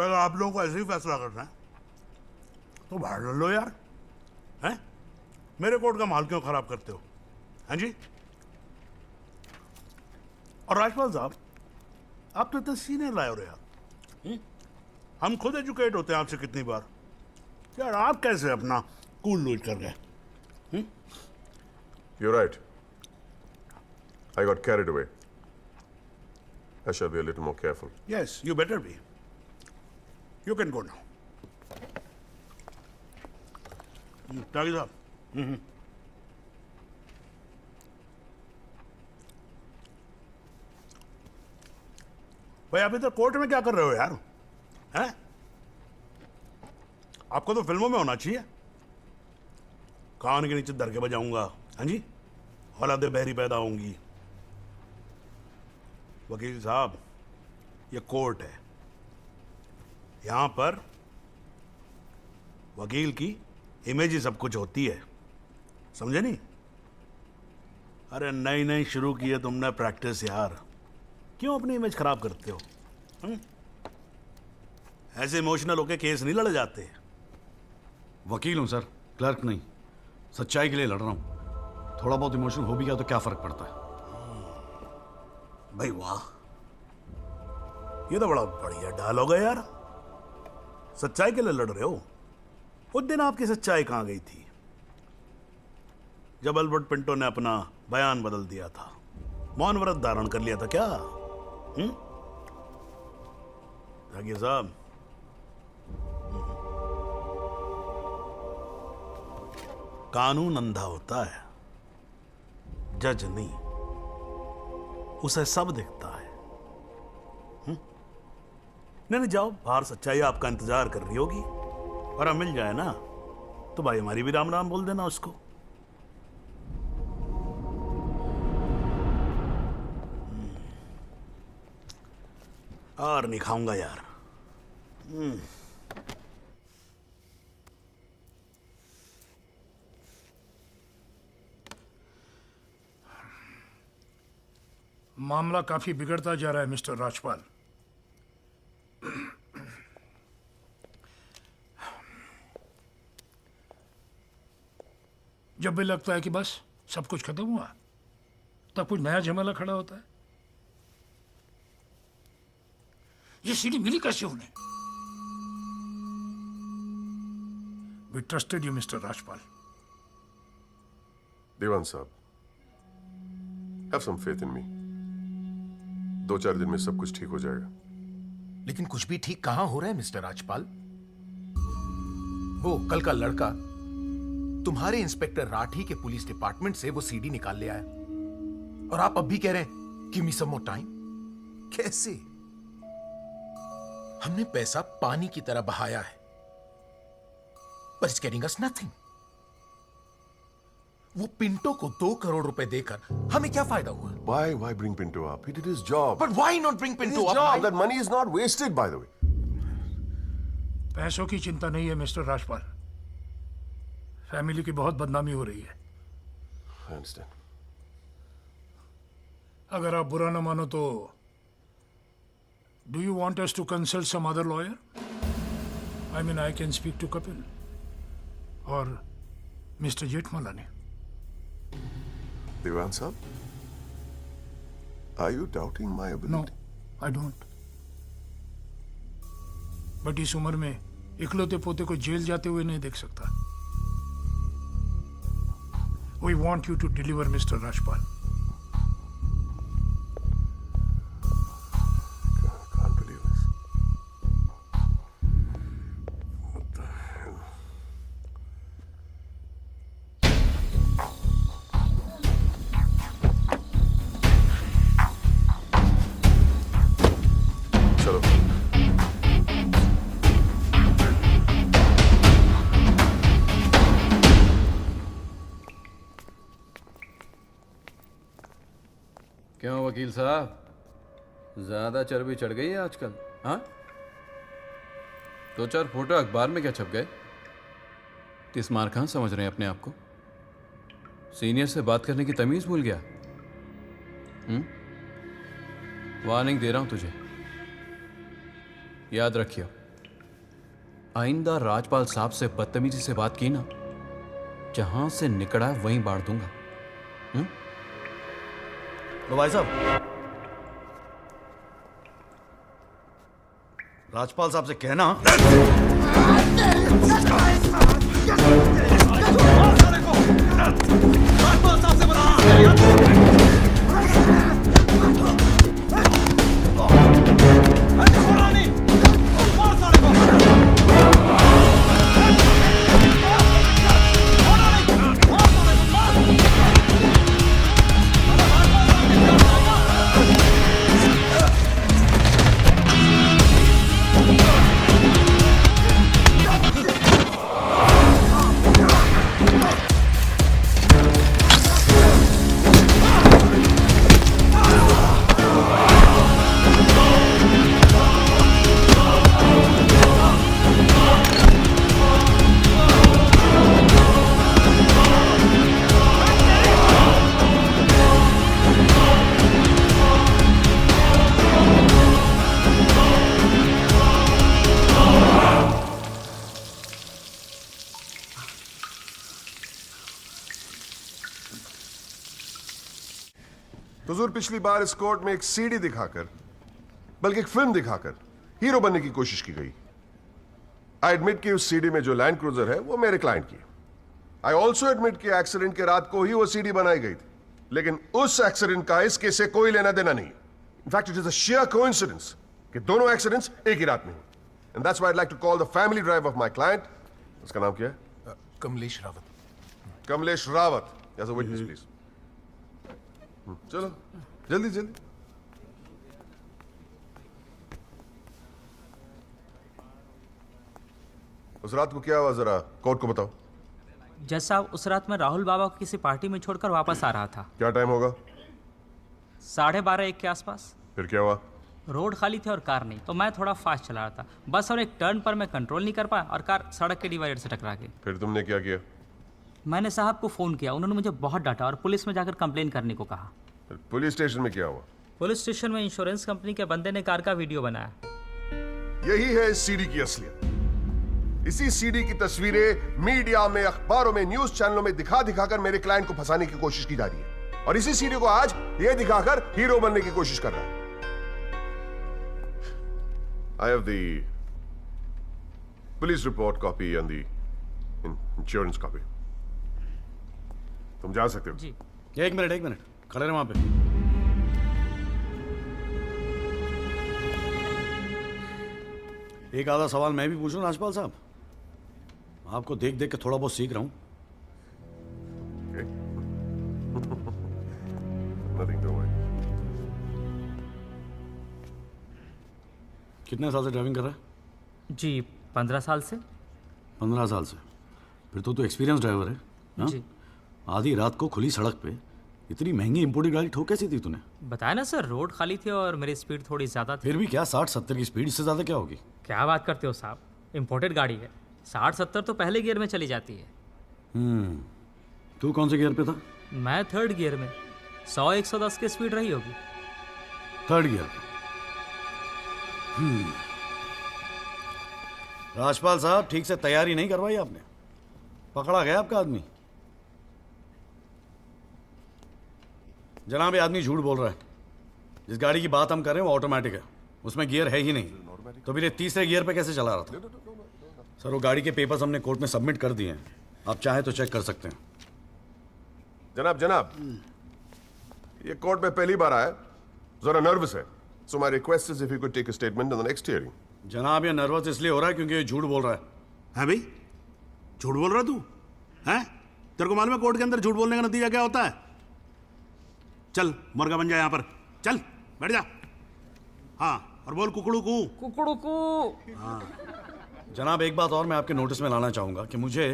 अगर आप लोगों को ऐसे ही फैसला करना है तो बाहर लड़ लो यार, हैं? मेरे कोर्ट का माल क्यों खराब करते हो? हाँ जी। और राजपाल साहब, आप तो इतने सीनियर लाए हो रहे यार। हम खुद एजुकेट होते हैं आपसे कितनी बार यार, आप कैसे अपना कूल लूज कर गए? You're right. I got carried away. I shall be a little more careful. Yes, you better be. You can go now. त्यागी साहब, भाई आप इधर कोर्ट में क्या कर रहे हो यार? हैं? आपको तो फिल्मों में होना चाहिए। कान के नीचे धर के बजाऊंगा, हाँ जी, औलादे बहरी पैदा होंगी। वकील साहब, ये कोर्ट है, यहां पर वकील की इमेज ही सब कुछ होती है, समझे नहीं? अरे नई नई शुरू की है तुमने प्रैक्टिस यार, क्यों अपनी इमेज खराब करते हो? ऐसे इमोशनल होके केस नहीं लड़े जाते। वकील हूं सर, क्लर्क नहीं। सच्चाई के लिए लड़ रहा हूं। थोड़ा बहुत इमोशनल हो भी गया तो क्या फर्क पड़ता है? भाई वाह, ये तो बड़ा बढ़िया डायलॉग है यार। सच्चाई के लिए लड़ रहे हो? उस दिन आपकी सच्चाई कहां गई थी जब अल्बर्ट पिंटो ने अपना बयान बदल दिया था, मौन व्रत धारण कर लिया था क्या? जागिर साहब, कानून अंधा होता है, जज नहीं, उसे सब दिखता है। नहीं जाओ बाहर, सच्चाई आपका इंतजार कर रही होगी, और अब मिल जाए ना तो भाई हमारी भी राम राम बोल देना उसको। और नहीं खाऊंगा यार। मामला काफी बिगड़ता जा रहा है मिस्टर राजपाल। जब भी लगता है कि बस सब कुछ खत्म हुआ, तब कुछ नया झमेला खड़ा होता है। ये सीढ़ी मिली कैसे उन्हें? We trusted you, Mr. Rajpal. देवान साहब, have some faith in me. 2-4 दिन में सब कुछ ठीक हो जाएगा। लेकिन कुछ भी ठीक कहां हो रहा है मिस्टर राजपाल? वो कल का लड़का तुम्हारे इंस्पेक्टर राठी के पुलिस डिपार्टमेंट से वो सीडी निकाल ले आया, और आप अब भी कह रहे हैं गिव मी सम मोर टाइम। कैसे? हमने पैसा पानी की तरह बहाया है, but it's getting us nothing. वो पिंटो को 2 करोड़ रुपए देकर हमें क्या फायदा हुआ? Why bring Pinto up? He did his job. But why not bring Pinto up? Job. That money is not wasted, by the way. पैसों की चिंता नहीं है मिस्टर राजपाल, फैमिली की बहुत बदनामी हो रही है। I understand. अगर आप बुरा ना मानो तो do you want us to consult some other lawyer? I mean, I can speak to Kapil or Mr. Jetmalani. Devan sahab, are you doubting my ability? No, I don't. But इस उम्र में इकलौते पोते को जेल जाते हुए नहीं देख सकता। We want you to deliver mister Rajpal. क्यों वकील साहब, ज्यादा चर्बी चढ़ गई है आजकल? हाँ, दो चार फोटो अखबार में क्या छप गए? किस मार कहाँ समझ रहे हैं अपने आप को? सीनियर से बात करने की तमीज भूल गया? वार्निंग दे रहा हूं तुझे, याद रखियो, आइंदा राजपाल साहब से बदतमीजी से बात की ना, जहां से निकला वहीं बांट दूंगा। तो भाई साहब, राजपाल साहब से कहना राजपाल साहब से बता। हुजूर, पिछली बार इस कोर्ट में एक सीडी दिखाकर, बल्कि एक फिल्म दिखाकर हीरो बनने की कोशिश की गई। आई एडमिट कि उस सीडी में जो लैंड क्रूजर है वो मेरे क्लाइंट की। आई ऑल्सो एडमिट कि एक्सीडेंट के रात को ही वो सीडी बनाई गई थी, लेकिन उस एक्सीडेंट का इस केस से कोई लेना देना नहीं। In fact it is a sheer coincidence कि दोनों एक्सीडेंट्स एक ही रात में हुए। And that's why I like to call the family drive of my client, उसका नाम क्या है? Kamlesh Rawat. Kamlesh Rawat as a witness please. चलो जल्दी जल्दी। उस रात को क्या हुआ, जरा कोर्ट को बताओ। जज साहब, उस रात मैं राहुल बाबा को किसी पार्टी में छोड़कर वापस आ रहा था। क्या टाइम होगा? 12:30-1 के आसपास। फिर क्या हुआ? रोड खाली थे और कार नहीं, तो मैं थोड़ा फास्ट चला रहा था बस, और एक टर्न पर मैं कंट्रोल नहीं कर पाया और कार सड़क के डिवाइडर से टकरा गई। फिर तुमने क्या किया? मैंने साहब को फोन किया, उन्होंने मुझे बहुत डांटा और पुलिस में जाकर कंप्लेन करने को कहा। पुलिस स्टेशन में क्या हुआ? पुलिस स्टेशन में इंश्योरेंस कंपनी के बंदे ने कार का वीडियो बनाया। यही है इस सीडी की असलियत। इसी सीडी की तस्वीरें मीडिया में, अखबारों में, न्यूज चैनलों में दिखा दिखाकर मेरे क्लाइंट को फंसाने की कोशिश की जा रही है, और इसी सीडी को आज ये दिखाकर हीरो बनने की कोशिश कर रहा है। I have the police report copy and the insurance copy. तुम जा सकते हो। जी। एक मिनट खड़े रहे वहां पे। एक आधा सवाल मैं भी पूछूं राजपाल साहब? आपको देख देख के थोड़ा बहुत सीख रहा हूं। कितने साल से ड्राइविंग कर रहा है? जी 15 साल से। 15 साल से? फिर तो एक्सपीरियंस ड्राइवर है ना? जी। आधी रात को खुली सड़क पे इतनी महंगी इंपोर्टेड गाड़ी ठोक कैसी थी तूने? बताया ना सर, रोड खाली थी और मेरी स्पीड थोड़ी ज्यादा थी। फिर भी क्या 60-70 की स्पीड, इससे ज्यादा क्या होगी? क्या बात करते हो साहब, इंपोर्टेड गाड़ी है, 60-70 तो पहले गियर में चली जाती है। तू कौन से गियर पे था? मैं 3rd गियर में। 100-110 की स्पीड रही होगी। 3rd गियर पे। राजपाल साहब, ठीक से तैयारी नहीं करवाई आपने, पकड़ा गया आपका आदमी। जनाब, ये आदमी झूठ बोल रहा है। जिस गाड़ी की बात हम कर रहे हैं वो ऑटोमेटिक है, उसमें गियर है ही नहीं। तो फिर ये तीसरे गियर पे कैसे चला रहा था? सर वो गाड़ी के पेपर्स हमने कोर्ट में सबमिट कर दिए हैं, आप चाहें तो चेक कर सकते हैं। जनाब, ये कोर्ट में पहली बार आया, जरा नर्वस है। So my request is if you could take a statement in the next hearing. जनाब ये नर्वस इसलिए हो रहा है क्योंकि ये झूठ बोल रहा है। है भाई, झूठ बोल रहा तू? हैं? तेरे को मालूम है कोर्ट के अंदर झूठ बोलने का नतीजा क्या होता है? चल मुर्गा बन जा यहाँ पर, चल बैठ जा। हाँ, और बोल कुकड़ू कू। कुकड़ू कू। हाँ। जनाब एक बात और मैं आपके नोटिस में लाना चाहूंगा कि मुझे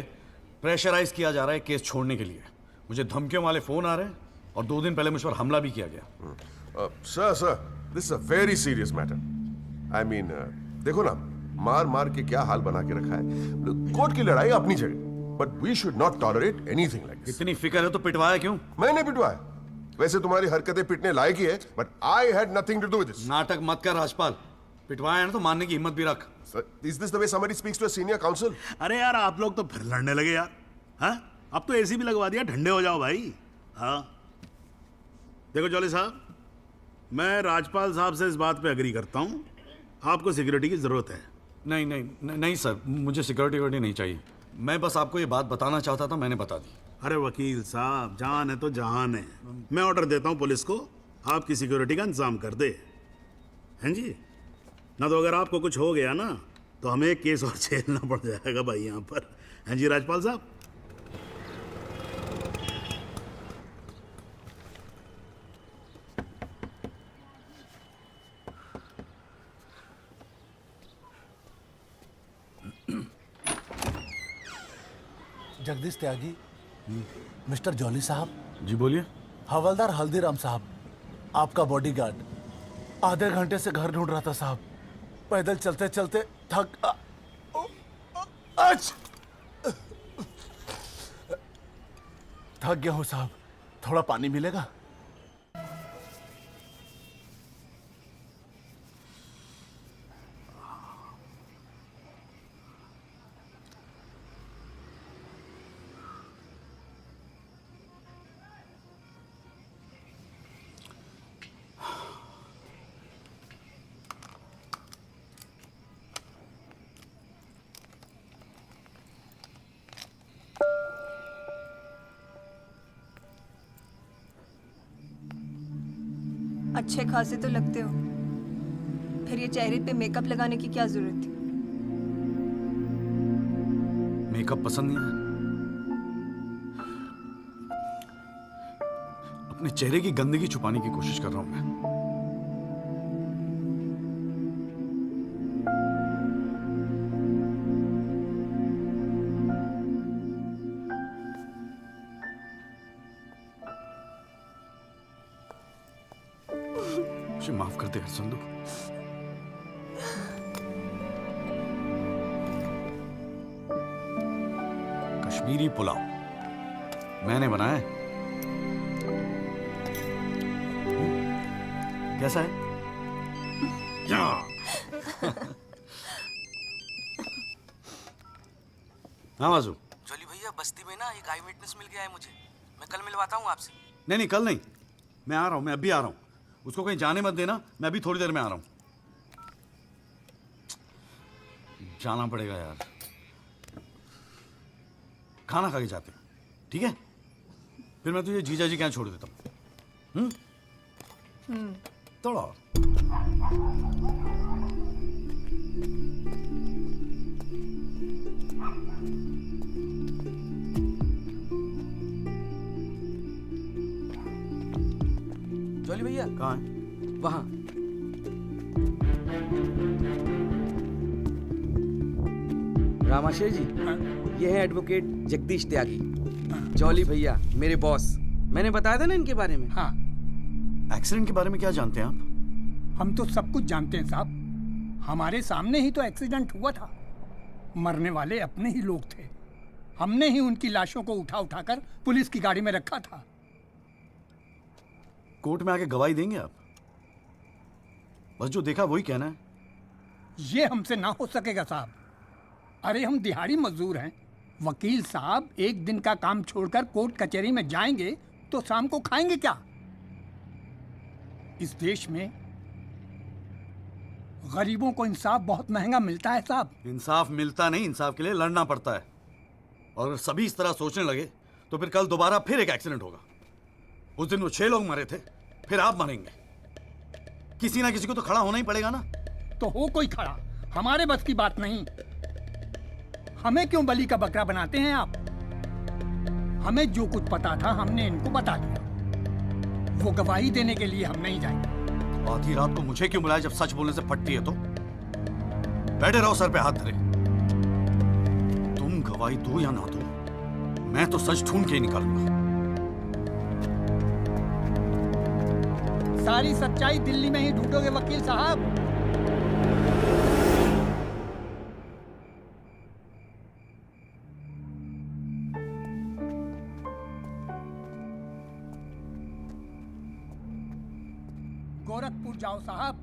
प्रेशराइज किया जा रहा है केस छोड़ने के लिए। मुझे धमकियों वाले फोन आ रहे हैं और 2 दिन पहले मुझ पर हमला भी किया गया। Sir this is a very serious matter. I mean देखो ना, मार मार के क्या हाल बना के रखा है। कोर्ट की लड़ाई अपनी जगह, but we should not tolerate anything like this. इतनी फिक्र है तो पिटवाया क्यों? मैंने पिटवाया? वैसे तुम्हारी हरकतें पिटने लायक ही है, but I had nothing to do with this. नाटक मत कर राजपाल, पिटवाया है ना तो मानने की हिम्मत भी रख। Is this the way somebody speaks to a senior counsel? अरे यार आप लोग तो फिर लड़ने लगे यार। हाँ, अब तो एसी भी लगवा दिया, ठंडे हो जाओ भाई। हाँ देखो जॉली साहब, मैं राजपाल साहब से इस बात पे एग्री करता हूँ, आपको सिक्योरिटी की जरूरत है। नहीं नहीं नहीं सर, मुझे सिक्योरिटी नहीं चाहिए। मैं बस आपको ये बात बताना चाहता था, मैंने बता दी। अरे वकील साहब, जान है तो जहान है। मैं ऑर्डर देता हूँ पुलिस को, आपकी सिक्योरिटी का इंतजाम कर दे। हैं जी? ना तो अगर आपको कुछ हो गया ना तो हमें एक केस और झेलना पड़ जाएगा भाई यहाँ पर। हैं जी राजपाल साहब? जगदीश त्यागी, मिस्टर जॉली साहब। जी बोलिए। हवलदार हल्दीराम साहब, आपका बॉडीगार्ड। आधे घंटे से घर ढूंढ रहा था साहब, पैदल चलते चलते थक गया हूँ साहब, थोड़ा पानी मिलेगा? अच्छे खासे तो लगते हो, फिर ये चेहरे पे मेकअप लगाने की क्या जरूरत थी? मेकअप पसंद नहीं है? अपने चेहरे की गंदगी छुपाने की कोशिश कर रहा हूं मैं। मुझे माफ कर दे संधू। कश्मीरी पुलाव मैंने बनाया है। कैसा है? हाँ बाजू। जॉली भैया, बस्ती में ना एक आई विटनेस मिल गया है मुझे, मैं कल मिलवाता हूँ आपसे। नहीं नहीं, कल नहीं, मैं आ रहा हूँ, मैं अभी आ रहा हूँ। उसको कहीं जाने मत देना, मैं अभी थोड़ी देर में आ रहा हूँ। जाना पड़ेगा यार, खाना खा के जाते हैं, ठीक है? फिर मैं तुझे जीजा जी क्या छोड़ देता हूँ। थोड़ा और। जॉली भैया कहाँ है? वहां। रामाशय जी, ये है एडवोकेट जगदीश त्यागी। जॉली भैया मेरे बॉस, मैंने बताया था ना इनके बारे में। हाँ। एक्सीडेंट के बारे में क्या जानते हैं आप? हम तो सब कुछ जानते हैं साहब, हमारे सामने ही तो एक्सीडेंट हुआ था। मरने वाले अपने ही लोग थे, हमने ही उनकी लाशों को उठा उठाकर पुलिस की गाड़ी में रखा था। कोर्ट में आके गवाही देंगे आप? बस जो देखा वही कहना है। ये हमसे ना हो सकेगा साहब। अरे हम दिहाड़ी मजदूर हैं, वकील साहब एक दिन का काम छोड़कर कोर्ट कचहरी में जाएंगे तो शाम को खाएंगे क्या? इस देश में गरीबों को इंसाफ बहुत महंगा मिलता है साहब। इंसाफ मिलता नहीं, इंसाफ के लिए लड़ना पड़ता है। और अगर सभी इस तरह सोचने लगे तो फिर कल दोबारा फिर एक एक्सीडेंट होगा। उस दिन वो 6 लोग मरे थे, फिर आप मरेंगे। किसी ना किसी को तो खड़ा होना ही पड़ेगा ना। तो हो कोई खड़ा, हमारे बस की बात नहीं। हमें क्यों बलि का बकरा बनाते हैं आप? हमें जो कुछ पता था हमने इनको बता दिया। वो गवाही देने के लिए हम नहीं जाएंगे। आधी रात को मुझे क्यों बुलाया जब सच बोलने से फटती है तो? बैठे रहो सर पे हाथ धरे। तुम गवाही दो या ना दो, मैं तो सच ढूंढ के ही निकालूंगा। सारी सच्चाई दिल्ली में ही ढूंढोगे वकील साहब? गोरखपुर जाओ साहब,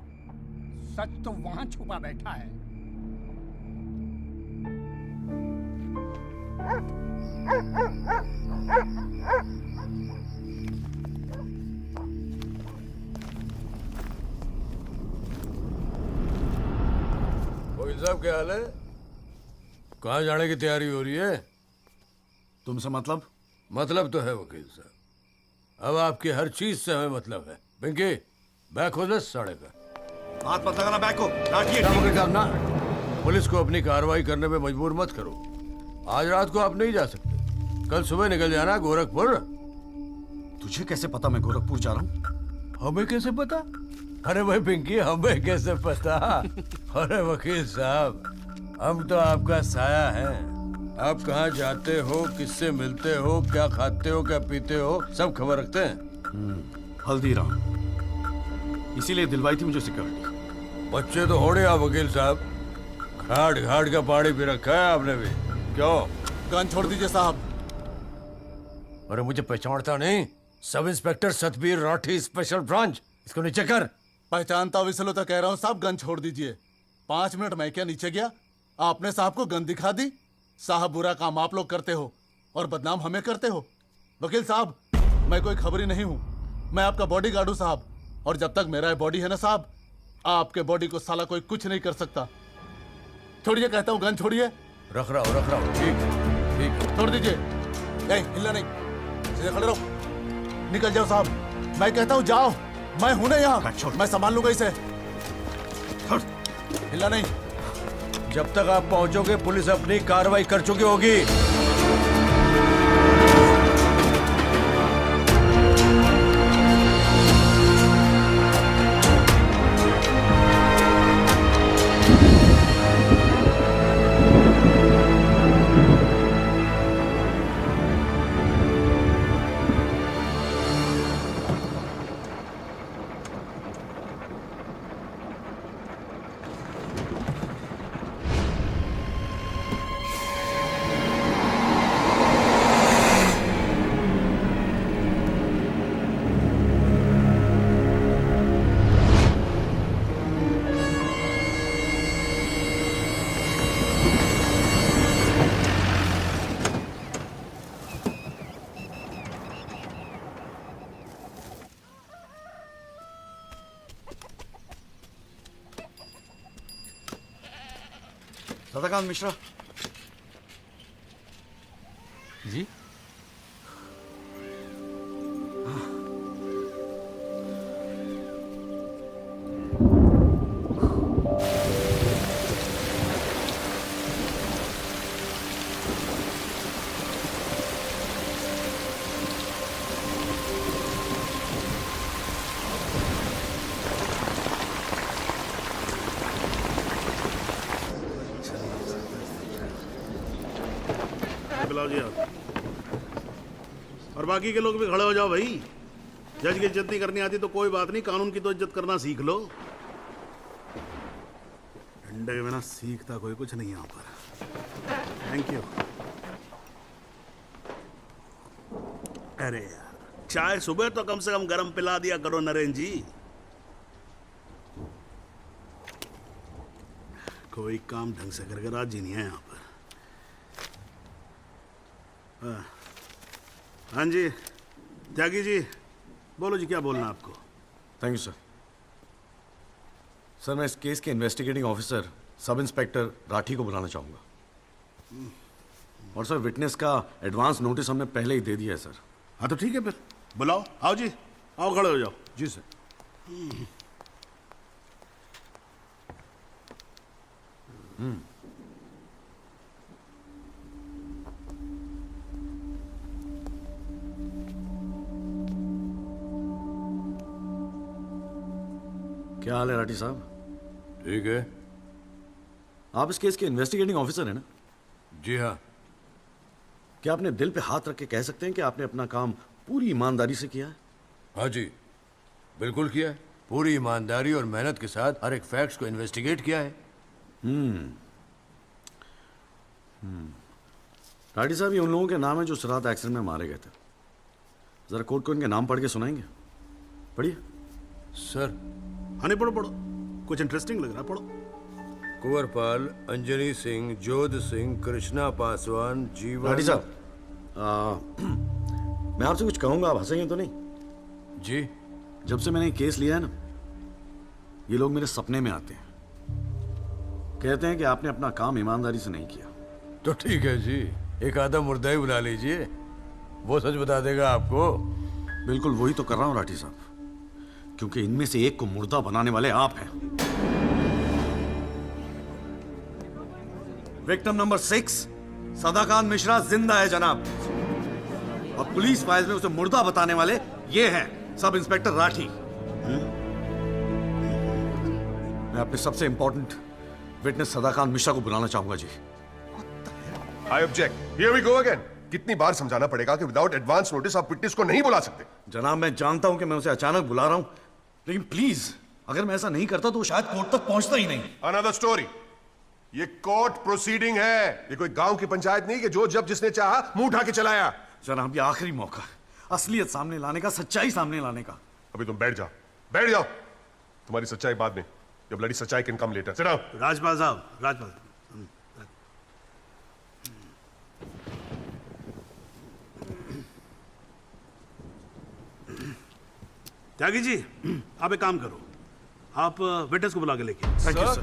सच तो वहां छुपा बैठा है। वकील साहब क्या हाल है? कहाँ जाने की तैयारी हो रही है? तुमसे मतलब? मतलब तो है वकील साहब, अब आपकी हर चीज से हमें मतलब है। पिंकी बैग खोल साढ़े का। हाथ मत लगाना बैग को, लाठी वकील साहब ना, पुलिस को अपनी कार्रवाई करने में मजबूर मत करो। आज रात को आप नहीं जा सकते, कल सुबह निकल जाना गोरखपुर। तुझे कैसे पता मैं गोरखपुर जा रहा हूँ? हमें कैसे पता? अरे भाई पिंकी, हमें कैसे पता? अरे वकील साहब, हम तो आपका साया है। आप कहाँ जाते हो, किससे मिलते हो, क्या खाते हो, क्या पीते हो, सब खबर रखते हैं। हल्दीराम, इसीलिए दिलवाई थी मुझे सिक्योरिटी। बच्चे तो होड़े आप वकील साहब, घाट घाट का पानी पी रखा है आपने भी। क्यों? गन छोड़ दीजिए साहब। अरे मुझे पहचानता नहीं? Sub inspector Satbir Rathi, special branch. इसको नीचे कर। पहचानता हूँ इसलिए तो कह रहा हूँ साहब, गन छोड़ दीजिए। 5 मिनट मैं क्या नीचे गया, आपने साहब को गन दिखा दी। साहब बुरा काम आप लोग करते हो और बदनाम हमें करते हो। वकील साहब, मैं कोई खबरी नहीं हूँ, मैं आपका बॉडीगार्ड हूँ साहब। और जब तक मेरा बॉडी है ना साहब, आपके बॉडी को साला कोई कुछ नहीं कर सकता। छोड़िए कहता हूँ, गन छोड़िए। रख रहा हूँ। ठीक। छोड़ दीजिए। नहीं हिलना नहीं, सीधे खड़े रहो। निकल जाओ साहब, मैं कहता हूँ जाओ। मैं हूं ना यहाँ, मैं संभाल लूंगा इसे। हिलना नहीं। जब तक आप पहुंचोगे पुलिस अपनी कार्रवाई कर चुकी होगी। सदाकांत मिश्रा जी। बुलाओ जी आप। और बाकी के लोग भी खड़े हो जाओ भाई। जज की इज्जत नहीं करनी आती तो कोई बात नहीं, कानून की तो इज्जत करना सीख लो। डंडे के बिना सीखता कोई कुछ नहीं यहाँ पर। Thank you. अरे यार, चाय सुबह तो कम से कम गरम पिला दिया करो नरेन जी। कोई काम ढंग से करके राजी नहीं है यहाँ पर। हाँ जी त्यागी जी, बोलो जी क्या बोलना है आपको। Thank you sir. सर मैं इस केस के investigating officer sub inspector Rathi को बुलाना चाहूंगा। और सर विटनेस का एडवांस नोटिस हमने पहले ही दे दिया है सर। हाँ तो ठीक है, फिर बुलाओ। आओ जी, आओ खड़े हो जाओ। जी सर। क्या हाल है राठी साहब? ठीक है। आप इस केस के इन्वेस्टिगेटिंग ऑफिसर हैं ना? जी हाँ। क्या आपने दिल पे हाथ रख के कह सकते हैं कि आपने अपना काम पूरी ईमानदारी से किया है? हाँ जी, बिल्कुल किया है। पूरी ईमानदारी और मेहनत के साथ हर एक फैक्ट्स को इन्वेस्टिगेट किया है। राठी साहब, ये उन लोगों के नाम है जो इस रात एक्सीडेंट में मारे गए थे। जरा कोर्ट को इनके नाम पढ़ के सुनाएंगे? पढ़िए। सर। हाँ नहीं, पढ़ो पढ़ो, कुछ इंटरेस्टिंग लग रहा है, पढ़ो। कुंवरपाल, अंजनी सिंह, जोध सिंह, कृष्णा पासवान, जीवन। राठी साहब, मैं आपसे कुछ कहूंगा, आप हंसेंगे तो नहीं? जी। जब से मैंने ये केस लिया है ना, ये लोग मेरे सपने में आते हैं, कहते हैं कि आपने अपना काम ईमानदारी से नहीं किया। तो ठीक है जी, एक आधा मुर्दा ही बुला लीजिए, वो सच बता देगा आपको। बिल्कुल वही तो कर रहा हूं राठी साहब, क्योंकि इनमें से एक को मुर्दा बनाने वाले आप हैं। विक्टिम नंबर 6 सदाकांत मिश्रा जिंदा है जनाब, और पुलिस फाइल में उसे मुर्दा बताने वाले ये हैं सब इंस्पेक्टर राठी। मैं अपने सबसे इंपॉर्टेंट विटनेस सदाकांत मिश्रा को बुलाना चाहूंगा जी। I object. Here we go again. कितनी बार समझाना पड़ेगा कि विदाउट एडवांस नोटिस आप विटनेस को नहीं बुला सकते? जनाब मैं जानता हूं कि मैं उसे अचानक बुला रहा हूं, लेकिन प्लीज अगर मैं ऐसा नहीं करता तो वो शायद कोर्ट तक पहुंचता ही नहीं। Another story. ये कोर्ट प्रोसीडिंग है, ये कोई गांव की पंचायत नहीं कि जो जब जिसने चाहा मुंह उठा के चलाया। जनाब ये आखिरी मौका है असलियत सामने लाने का, सच्चाई सामने लाने का। अभी तुम बैठ जाओ, बैठ जाओ। तुम्हारी सच्चाई बाद में, जब लड़ी सच्चाई can come later. Sit down. Rajpal साहब, राजपाल त्यागी जी, आप एक काम करो, आप विटनेस को बुला के लेके। Thank you sir.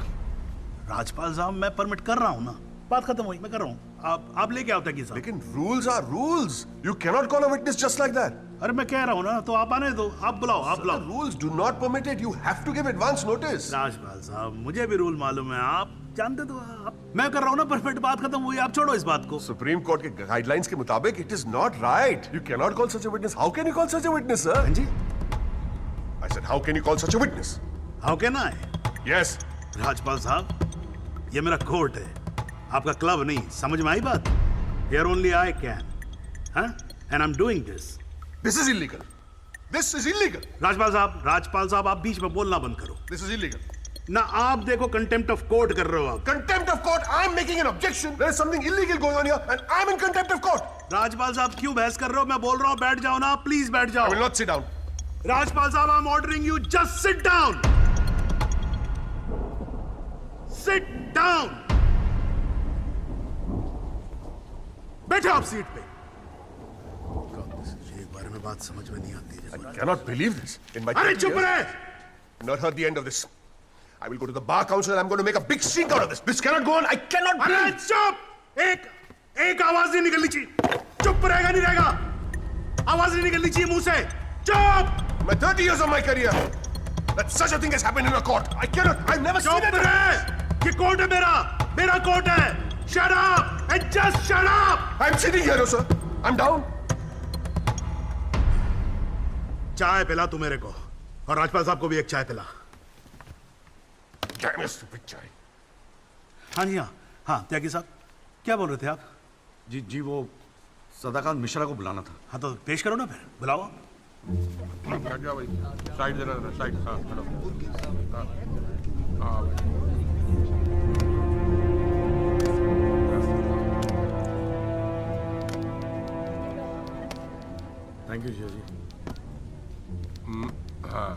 राजपाल साहब मैं परमिट कर रहा हूं ना, बात खत्म हुई, मैं कर रहा हूं। आप लेके आओ त्यागी साहब। लेकिन rules are rules. You can not call a witness just like that. अरे मैं कह रहा हूं ना, तो आप आने दो, आप बुलाओ, आप बुलाओ। Rules do not permit it. You have to give advance notice. Rajpal साहब मुझे भी रूल मालूम है, आप जानते तो आप। मैं कर रहा हूं ना परफेक्ट, बात खत्म हुई, आप छोड़ो इस बात को। सुप्रीम कोर्ट के गाइडलाइंस के मुताबिक it is not right. You can not call such a witness. How can you call such a witness sir? हां जी, I said, how can you call such a witness? How can I? Yes. Rajpal साहब, ये मेरा court है, आपका club नहीं। समझ में आई बात? Here only I can. Huh? And I'm doing this. This is illegal. This is illegal. Rajpal साहब आप बीच में बोलना बंद करो। This is illegal. ना आप देखो कंटेम्प्ट ऑफ कोर्ट कर रहे हो आप। Contempt of court. I'm making an objection. There is something illegal going on here, and I'm in contempt of court. Rajpal साहब क्यों बहस कर रहे हो? मैं बोल रहा हूँ बैठ जाओ ना, प्लीज बैठ जाओ। I will not sit down. Rajpal साहब, I'm ordering you, just sit down. Sit down. बैठो आप सीट पे। एक बार में बात समझ में नहीं आती है। I cannot believe this. In my अरे चुप रहे! Not heard the end of this. I will go to the bar council and I'm going to make a big stink out of this. This cannot go on. I cannot अरे breathe. चुप! एक आवाज नहीं निकलनी चाहिए। चुप रहेगा नहीं रहेगा? आवाज नहीं निकलनी चाहिए मुंह से। चुप! My 30 years of my career, that such a thing has happened in a court. I cannot. I've never seen it. ये कोर्ट है मेरा कोर्ट है। Shut up and just shut up. I'm sitting here, sir. I'm down. चाय पिला तू मेरे को, और राजपाल साहब को भी एक चाय पिला। Damn you, stupid चाय। हाँ जी, हाँ त्यागी साहब, क्या बोल रहे थे आप? जी वो सदाकांत मिश्रा को बुलाना था। हाँ तो पेश करो ना, फिर बुलाओ। जाओ भाई, साइड जरा साइड। हाँ चलो। हाँ थैंक यू जी। हाँ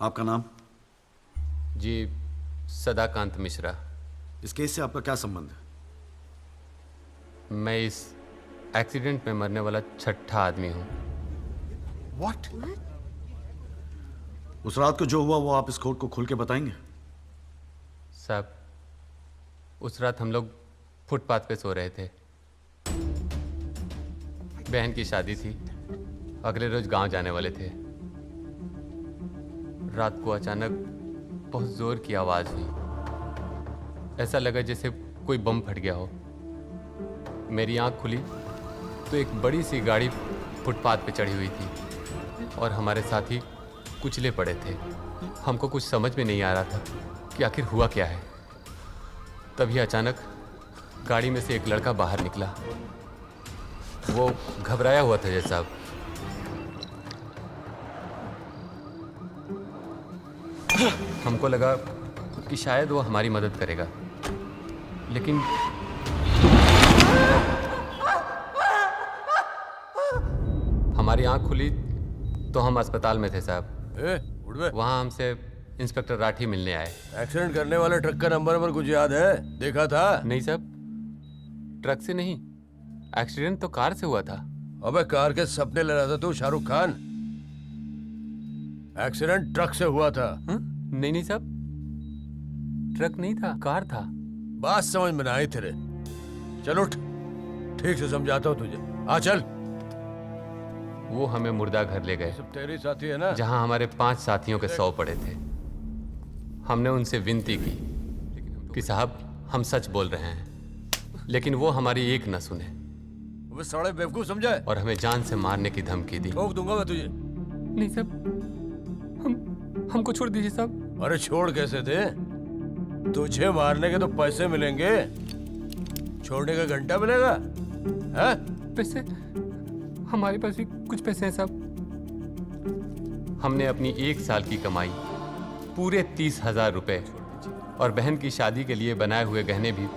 आपका नाम? जी सदाकांत मिश्रा। इस केस से आपका क्या संबंध है? मैं इस एक्सीडेंट में मरने वाला छठा आदमी हूँ। What? उस रात को जो हुआ वो आप इस कोर्ट को खुल के बताएंगे? साहब, उस रात हम लोग फुटपाथ पे सो रहे थे। बहन की शादी थी, अगले रोज गांव जाने वाले थे। रात को अचानक बहुत जोर की आवाज हुई। ऐसा लगा जैसे कोई बम फट गया हो। मेरी आंख खुली तो एक बड़ी सी गाड़ी फुटपाथ पे चढ़ी हुई थी और हमारे साथी कुचले पड़े थे। हमको कुछ समझ में नहीं आ रहा था कि आखिर हुआ क्या है। तभी अचानक गाड़ी में से एक लड़का बाहर निकला। वो घबराया हुआ था जज साहब। हमको लगा कि शायद वो हमारी मदद करेगा, लेकिन हमारी आंख खुली तो हम अस्पताल में थे साहब। वहाँ हमसे इंस्पेक्टर राठी मिलने आए। एक्सीडेंट करने वाले ट्रक का नंबर कुछ याद है? देखा था? नहीं साहब, ट्रक से नहीं, एक्सीडेंट तो कार से हुआ था। अबे कार के सपने ले रहा था तू शाहरुख खान। एक्सीडेंट ट्रक से हुआ था। नहीं नहीं साहब, ट्रक नहीं था, कार था। बात समझ में आई तेरे। चल उठ, ठीक से समझाता हूँ तुझे। आ चल। वो हमें मुर्दा घर ले गए। सब तेरी साथी है ना? जहाँ हमारे 5 साथियों के 100 पड़े थे। हमने उनसे विनती की कि साहब हम सच बोल रहे हैं, लेकिन वो हमारी एक न सुने। वो साले बेवकूफ समझा और हमें जान से मारने की धमकी दी। ठोक दूंगा मैं तुझे। नहीं साहब, हमको छोड़ दीजिए साहब। अरे छोड़ कैसे दे? तुझे मारने के तो पैसे मिलेंगे, छोड़ने का घंटा मिलेगा? है? पैसे? हमारे पास भी कुछ पैसे हैं साहब। हमने अपनी 1 साल की कमाई पूरे 30,000 रुपए और बहन की शादी के लिए बनाए हुए गहने भी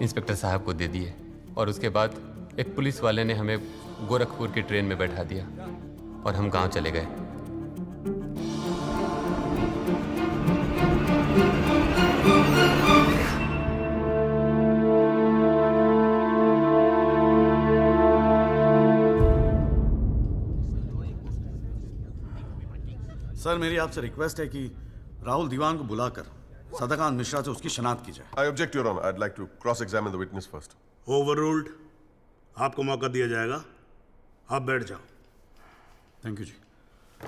इंस्पेक्टर साहब को दे दिए। और उसके बाद एक पुलिस वाले ने हमें गोरखपुर की ट्रेन में बैठा दिया और हम गांव चले गए। सर, मेरी आपसे रिक्वेस्ट है कि राहुल दीवान को बुलाकर सदाकांत मिश्रा से उसकी शनाख्त की जाए। I object, Your Honor. I'd like to cross-examine the witness first. Overruled. आपको मौका दिया जाएगा, आप बैठ जाओ। थैंक यू जी।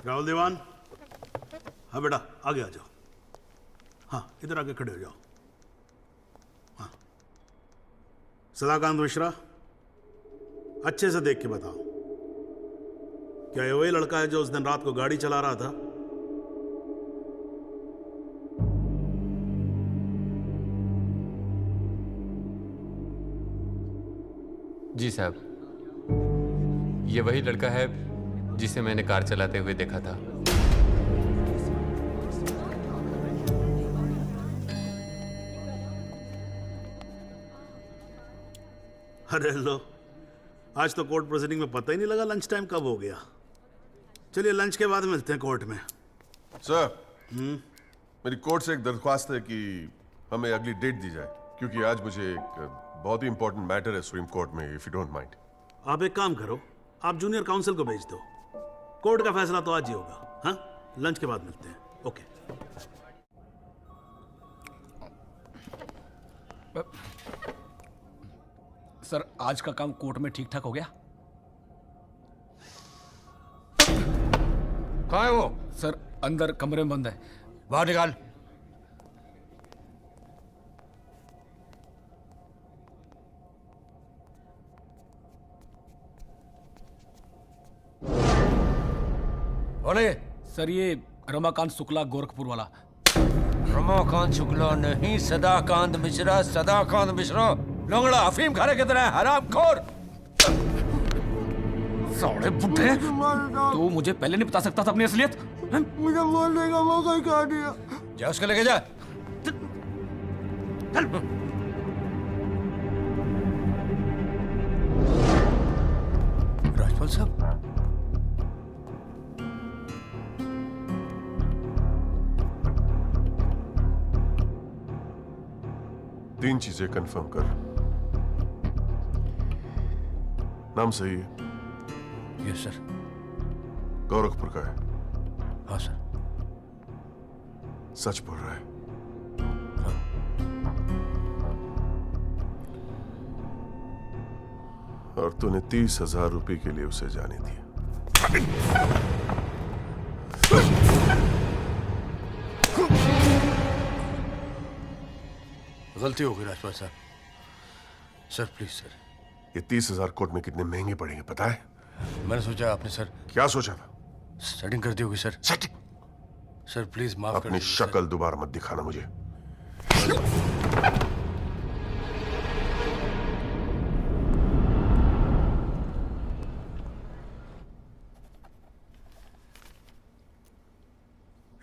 राहुल दीवान, हाँ बेटा आगे आ जाओ। हाँ, इधर आके खड़े हो जाओ। हाँ, सदाकांत मिश्रा, अच्छे से देख के बताओ, क्या ये वही लड़का है जो उस दिन रात को गाड़ी चला रहा था? जी साहब, ये वही लड़का है जिसे मैंने कार चलाते हुए देखा था। अरे लो, आज तो कोर्ट प्रोसीडिंग में पता ही नहीं लगा लंच टाइम कब हो गया। चलिए लंच के बाद मिलते हैं कोर्ट में। सर, मेरी कोर्ट से एक दरख्वास्त है कि हमें अगली डेट दी जाए, क्योंकि आज मुझे एक बहुत ही इंपॉर्टेंट मैटर है सुप्रीम कोर्ट में, इफ यू डोंट माइंड। आप एक काम करो, आप जूनियर काउंसिल को भेज दो। कोर्ट का फैसला तो आज ही होगा। हाँ, लंच के बाद मिलते हैं। ओके। सर, आज का काम कोर्ट में ठीक ठाक हो गया? कहाँ है वो? सर, अंदर कमरे में बंद है। बाहर निकाल। कौन है? सर, ये रमाकांत शुक्ला, गोरखपुर वाला। रमाकांत शुक्ला नहीं, सदाकांत मिश्रा। सदाकांत मिश्रा लंगड़ा अफीम खाने की तरह हरामखोर। साले बुड्ढे, तू मुझे पहले नहीं बता सकता था अपनी असलियत? मुझे बोलने का मौका ही क्या दिया? जा उसको लेके जा। राजपाल साहब, 3 चीजें कंफर्म कर। नाम सही है? Yes sir. गोरखपुर का है? हाँ सर। सच बोल रहा है? और तूने 30,000 रुपए के लिए उसे जाने दिया। गलती हो गई राजपाल साहब। Sir please sir. ये 30,000 कोर्ट में कितने महंगे पड़ेंगे पता है? मैंने सोचा आपने सर। क्या सोचा था? सेटिंग कर दी होगी सर। सेटिंग? सर प्लीज माफ कर अपनी दीजिए, शक्ल दोबारा मत दिखाना मुझे।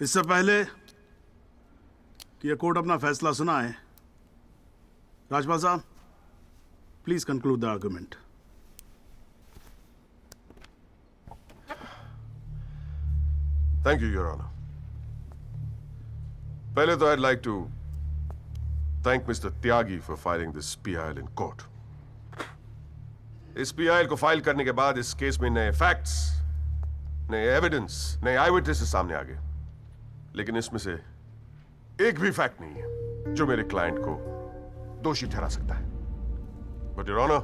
इससे पहले कि यह कोर्ट अपना फैसला सुनाए, राजपाल साहब please conclude the argument. Thank you your honour. पहले तो I'd like to thank Mr. Tyagi for filing this PIL in court. इस PIL को फाइल करने के बाद इस केस में नए फैक्ट्स, नए एविडेंस, नए आई विटनेसेस सामने आ गए। लेकिन इसमें से एक भी फैक्ट नहीं है जो मेरे क्लाइंट को दोषी ठहरा सकता है। But Your Honor,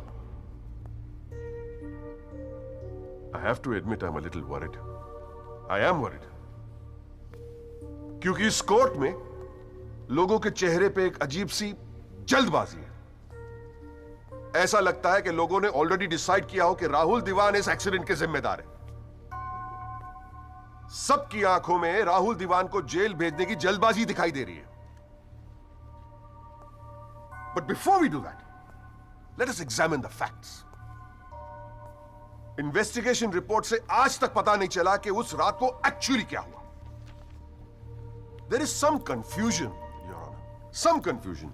I have to admit I'm a little worried. I am worried. क्योंकि इस कोर्ट में लोगों के चेहरे पे एक अजीब सी जल्दबाजी है। ऐसा लगता है कि लोगों ने ऑलरेडी डिसाइड किया हो कि राहुल दीवान इस एक्सीडेंट के जिम्मेदार है। सबकी आंखों में राहुल दीवान को जेल भेजने की जल्दबाजी दिखाई दे रही है। But before we do that, let us examine the facts. Investigation report से आज तक पता नहीं चला कि उस रात को एक्चुअली क्या हुआ। There is some confusion, Your Honor. Some confusion.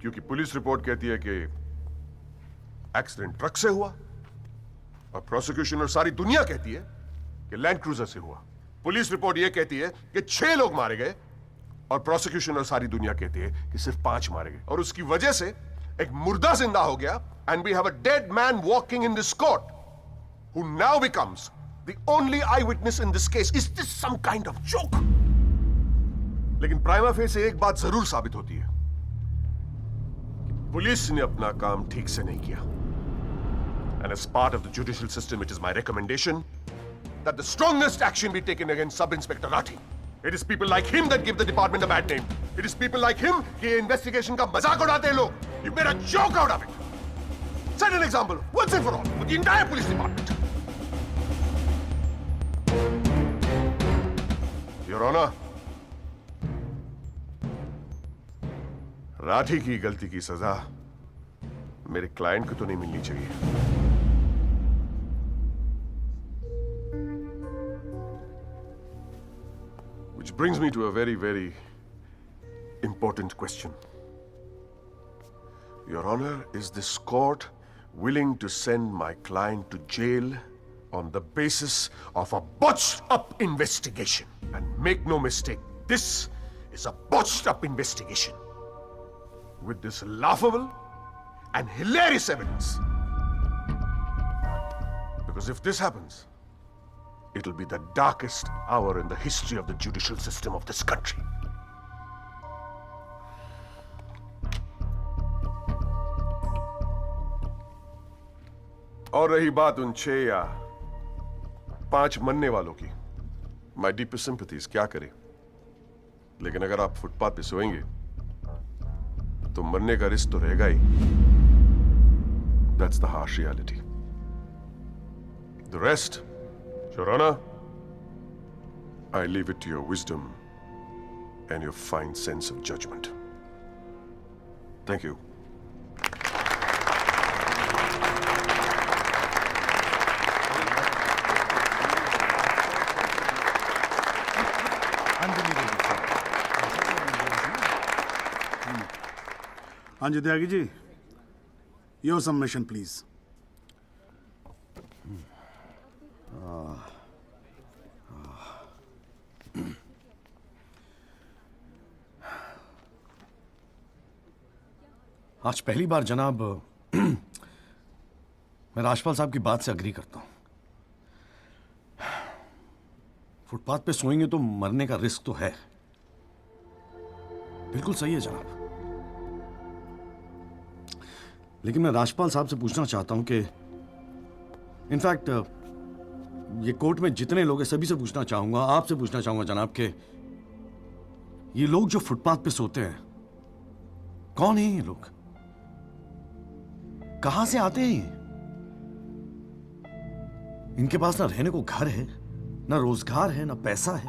क्योंकि पुलिस रिपोर्ट कहती है कि एक्सीडेंट ट्रक से हुआ और प्रोसिक्यूशन और सारी दुनिया कहती है कि लैंड क्रूजर से हुआ। पुलिस रिपोर्ट यह कहती है कि 6 लोग मारे गए और प्रोसिक्यूशन और सारी दुनिया कहती है कि सिर्फ 5 मारे गए। और उसकी वजह से एक मुर्दा जिंदा हो गया and we have a dead man walking in this court who now becomes the only eyewitness in this case. Is this some kind of joke? लेकिन प्राइमा फेसी एक बात जरूर साबित होती है कि पुलिस ने अपना काम ठीक से नहीं किया। And as part of the judicial system, it is my recommendation that the strongest action be taken against Sub-Inspector Rathi. It is people like him that give the department a bad name. It is people like him कि investigation का मजाक उड़ाते हैं लोग. You made a joke out of it. Set an example once and for all with the entire police department. Your Honor, Rathi की गलती की सजा मेरे क्लाइंट को तो नहीं मिलनी चाहिए। Which brings me to a very, very important question. Your Honor, is this court willing to send my client to jail on the basis of a botched up investigation? And make no mistake, this is a botched up investigation with this laughable and hilarious evidence. Because if this happens, it'll be the darkest hour in the history of the judicial system of this country. और रही बात उन 6 या 5 मरने वालों की, माई deepest sympathies, क्या करें। लेकिन अगर आप फुटपाथ पे सोएंगे तो मरने का रिस्क तो रहेगा ही। That's the harsh reality. The rest, Your Honor, I leave it to your wisdom and your fine sense of judgment. Thank you. हाँ जी Tyagi ji, your submission please. आज पहली बार जनाब मैं राजपाल साहब की बात से अग्री करता हूं। फुटपाथ पे सोएंगे तो मरने का रिस्क तो है। बिल्कुल सही है जनाब। लेकिन मैं राजपाल साहब से पूछना चाहता हूं कि इनफैक्ट ये कोर्ट में जितने लोग हैं सभी से पूछना चाहूंगा, आपसे पूछना चाहूंगा जनाब कि ये लोग जो फुटपाथ पे सोते हैं कौन है ये लोग? कहां से आते हैं ये? इनके पास ना रहने को घर है, ना रोजगार है, ना पैसा है,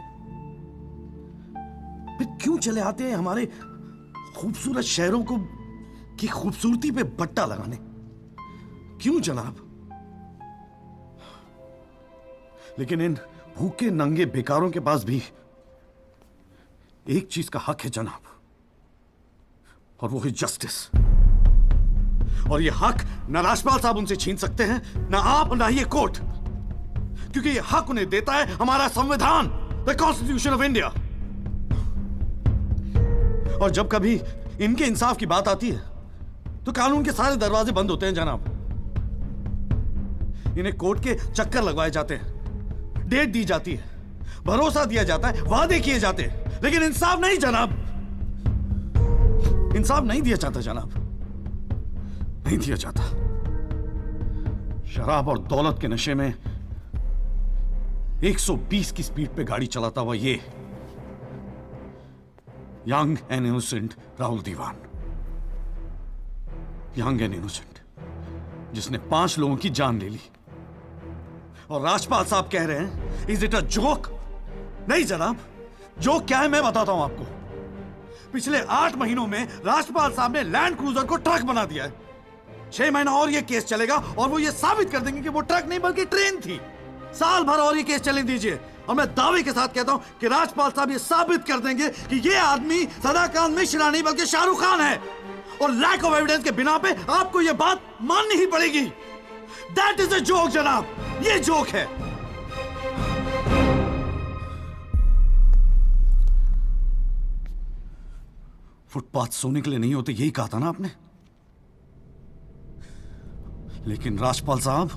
फिर क्यों चले आते हैं हमारे खूबसूरत शहरों को की खूबसूरती पे बट्टा लगाने? क्यों जनाब? लेकिन इन भूखे नंगे बेकारों के पास भी एक चीज का हक है जनाब, और वो है जस्टिस। और ये हक ना राजपाल साहब उनसे छीन सकते हैं, ना आप, ना ये कोर्ट, क्योंकि ये हक उन्हें देता है हमारा संविधान, द कॉन्स्टिट्यूशन ऑफ इंडिया। और जब कभी इनके इंसाफ की बात आती है तो कानून के सारे दरवाजे बंद होते हैं जनाब। इन्हें कोर्ट के चक्कर लगवाए जाते हैं, डेट दी जाती है, भरोसा दिया जाता है, वादे किए जाते हैं, लेकिन इंसाफ नहीं जनाब। इंसाफ नहीं दिया जाता जनाब, नहीं दिया जाता। शराब और दौलत के नशे में 120 की स्पीड पे गाड़ी चलाता हुआ ये young and innocent Rahul Diwan, young and innocent, जिसने 5 लोगों की जान ले ली। और राजपाल साहब कह रहे हैं इज इट अ जोक? नहीं जनाब, जोक क्या है मैं बताता हूं आपको। पिछले 8 महीनों में राजपाल साहब ने लैंड क्रूजर को ट्रक बना दिया है। 6 महीना और ये केस चलेगा और वो ये साबित कर देंगे कि वो ट्रक नहीं बल्कि ट्रेन थी। साल भर और ये केस चलने दीजिए और मैं दावे के साथ कहता हूं कि राजपाल साहब ये साबित कर देंगे कि ये आदमी सदाकांत मिश्रा नहीं बल्कि शाहरुख खान है। और लैक ऑफ एविडेंस के बिना पे आपको ये बात माननी ही पड़ेगी। दैट इज अ जोक जनाब, ये जोक है। फुटपाथ सोने के लिए नहीं होते, यही कहा था ना आपने। लेकिन राजपाल साहब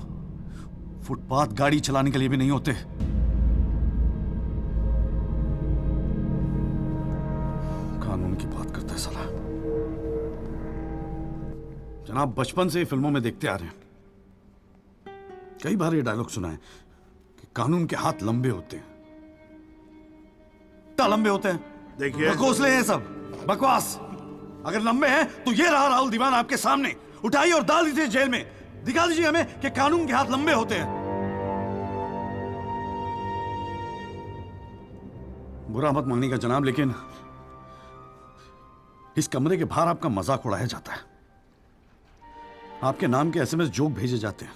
फुटपाथ गाड़ी चलाने के लिए भी नहीं होते। कानून की बात करता है साला। जनाब बचपन से फिल्मों में देखते आ रहे हैं, कई बार ये डायलॉग सुना है कि कानून के हाथ लंबे होते हैं। क्या लंबे होते हैं? देखिए, बकोसले हैं सब, बकवास। अगर लंबे हैं तो ये रहा राहुल दीवान आपके सामने, उठाइए और डाल दीजिए जेल में। दिखा दीजिए हमें कि कानून के हाथ लंबे होते हैं। बुरा मत मानिएगा जनाब, लेकिन इस कमरे के बाहर आपका मजाक उड़ाया जाता है। आपके नाम के एसएमएस जोक भेजे जाते हैं,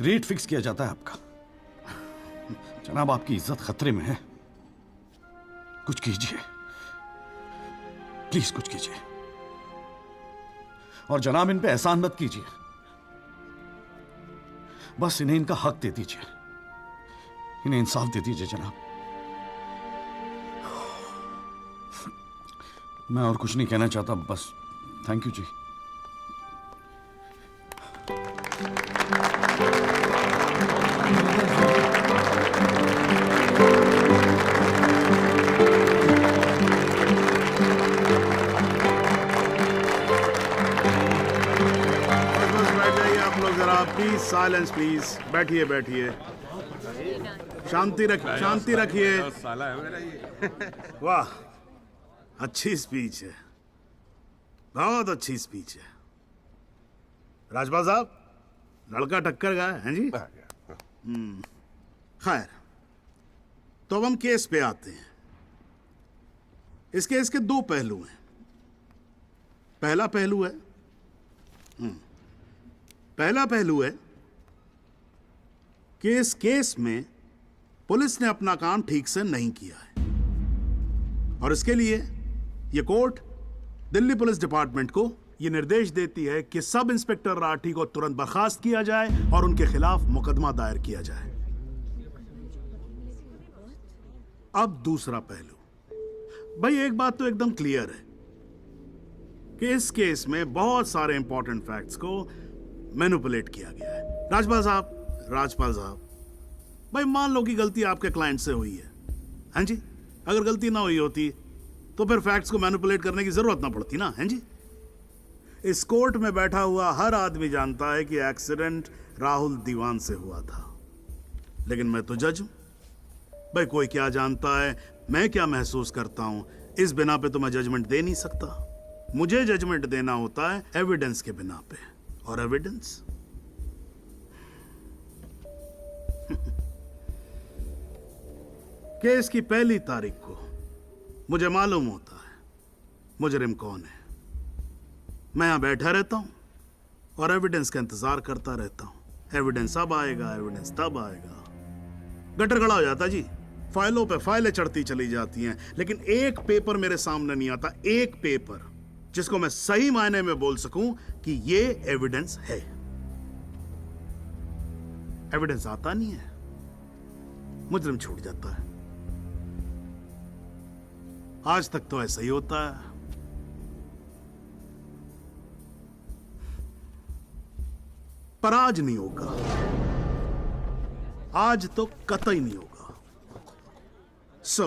रेट फिक्स किया जाता है आपका। जनाब आपकी इज्जत खतरे में है, कुछ कीजिए प्लीज, कुछ कीजिए। और जनाब इन पे एहसान मत कीजिए, बस इन्हें इनका हक दे दीजिए, इन्हें इंसाफ दे दीजिए जनाब। मैं और कुछ नहीं कहना चाहता, बस thank you ji. Please silence please. बैठिए बैठिए, शांति रखिए, शांति रखिए। वाह, अच्छी स्पीच है, बहुत अच्छी स्पीच है। राजपाल साहब, लड़का टक्कर का है जी। खैर, तो अब हम केस पे आते हैं। इस केस के 2 पहलू हैं। पहला पहलू है कि इस केस में पुलिस ने अपना काम ठीक से नहीं किया है, और इसके लिए यह कोर्ट दिल्ली पुलिस डिपार्टमेंट को यह निर्देश देती है कि सब इंस्पेक्टर राठी को तुरंत बर्खास्त किया जाए और उनके खिलाफ मुकदमा दायर किया जाए। अब दूसरा पहलू, भाई एक बात तो एकदम क्लियर है कि इस केस में बहुत सारे इंपॉर्टेंट फैक्ट्स को मैनिपुलेट किया गया है। राजपाल साहब, भाई मान लो कि गलती आपके क्लाइंट से हुई है, हाँ जी। अगर गलती ना हुई होती तो फिर फैक्ट्स को मैनिपुलेट करने की जरूरत ना पड़ती ना, हैं जी। इस कोर्ट में बैठा हुआ हर आदमी जानता है कि एक्सीडेंट राहुल दीवान से हुआ था, लेकिन मैं तो जज हूं। भाई कोई क्या जानता है, मैं क्या महसूस करता हूं, इस बिना पे तो मैं जजमेंट दे नहीं सकता। मुझे जजमेंट देना होता है एविडेंस के बिना पे, और एविडेंस केस की पहली तारीख को मुझे मालूम होता है मुजरिम कौन है। मैं यहां बैठा रहता हूं और एविडेंस का इंतजार करता रहता हूं। एविडेंस अब आएगा, एविडेंस तब आएगा। गटर खड़ा हो जाता जी, फाइलों पे फाइलें चढ़ती चली जाती हैं, लेकिन एक पेपर मेरे सामने नहीं आता, एक पेपर जिसको मैं सही मायने में बोल सकूं कि ये एविडेंस है। एविडेंस आता नहीं है, मुजरिम छूट जाता है। आज तक तो ऐसा ही होता है। पर आज नहीं होगा, आज तो कतई नहीं होगा। So,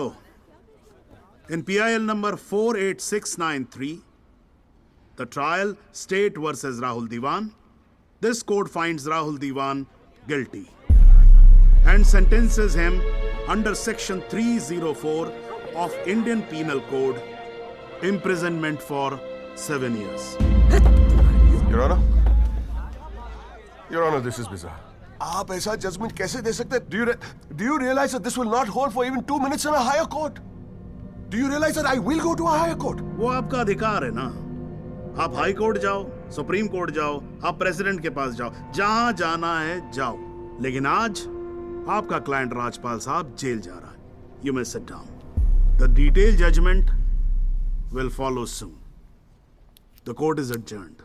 in PIL number 48693, the trial State versus Rahul Diwan, this court finds Rahul Diwan guilty and sentences him under section 304 of Indian Penal Code, imprisonment for 7 years. Your Honor, this is bizarre. आप ऐसा judgement कैसे दे सकते हैं? Do you realize that this will not hold for even 2 minutes in a higher court? Do you realize that I will go to a higher court? वो आपका अधिकार है ना। आप हाई कोर्ट जाओ, सुप्रीम कोर्ट जाओ, आप प्रेसिडेंट के पास जाओ, जहां जाना है जाओ। लेकिन आज आपका क्लाइंट राजपाल साहब जेल जा रहा है। You may sit down. The detailed judgment will follow soon. The court is adjourned.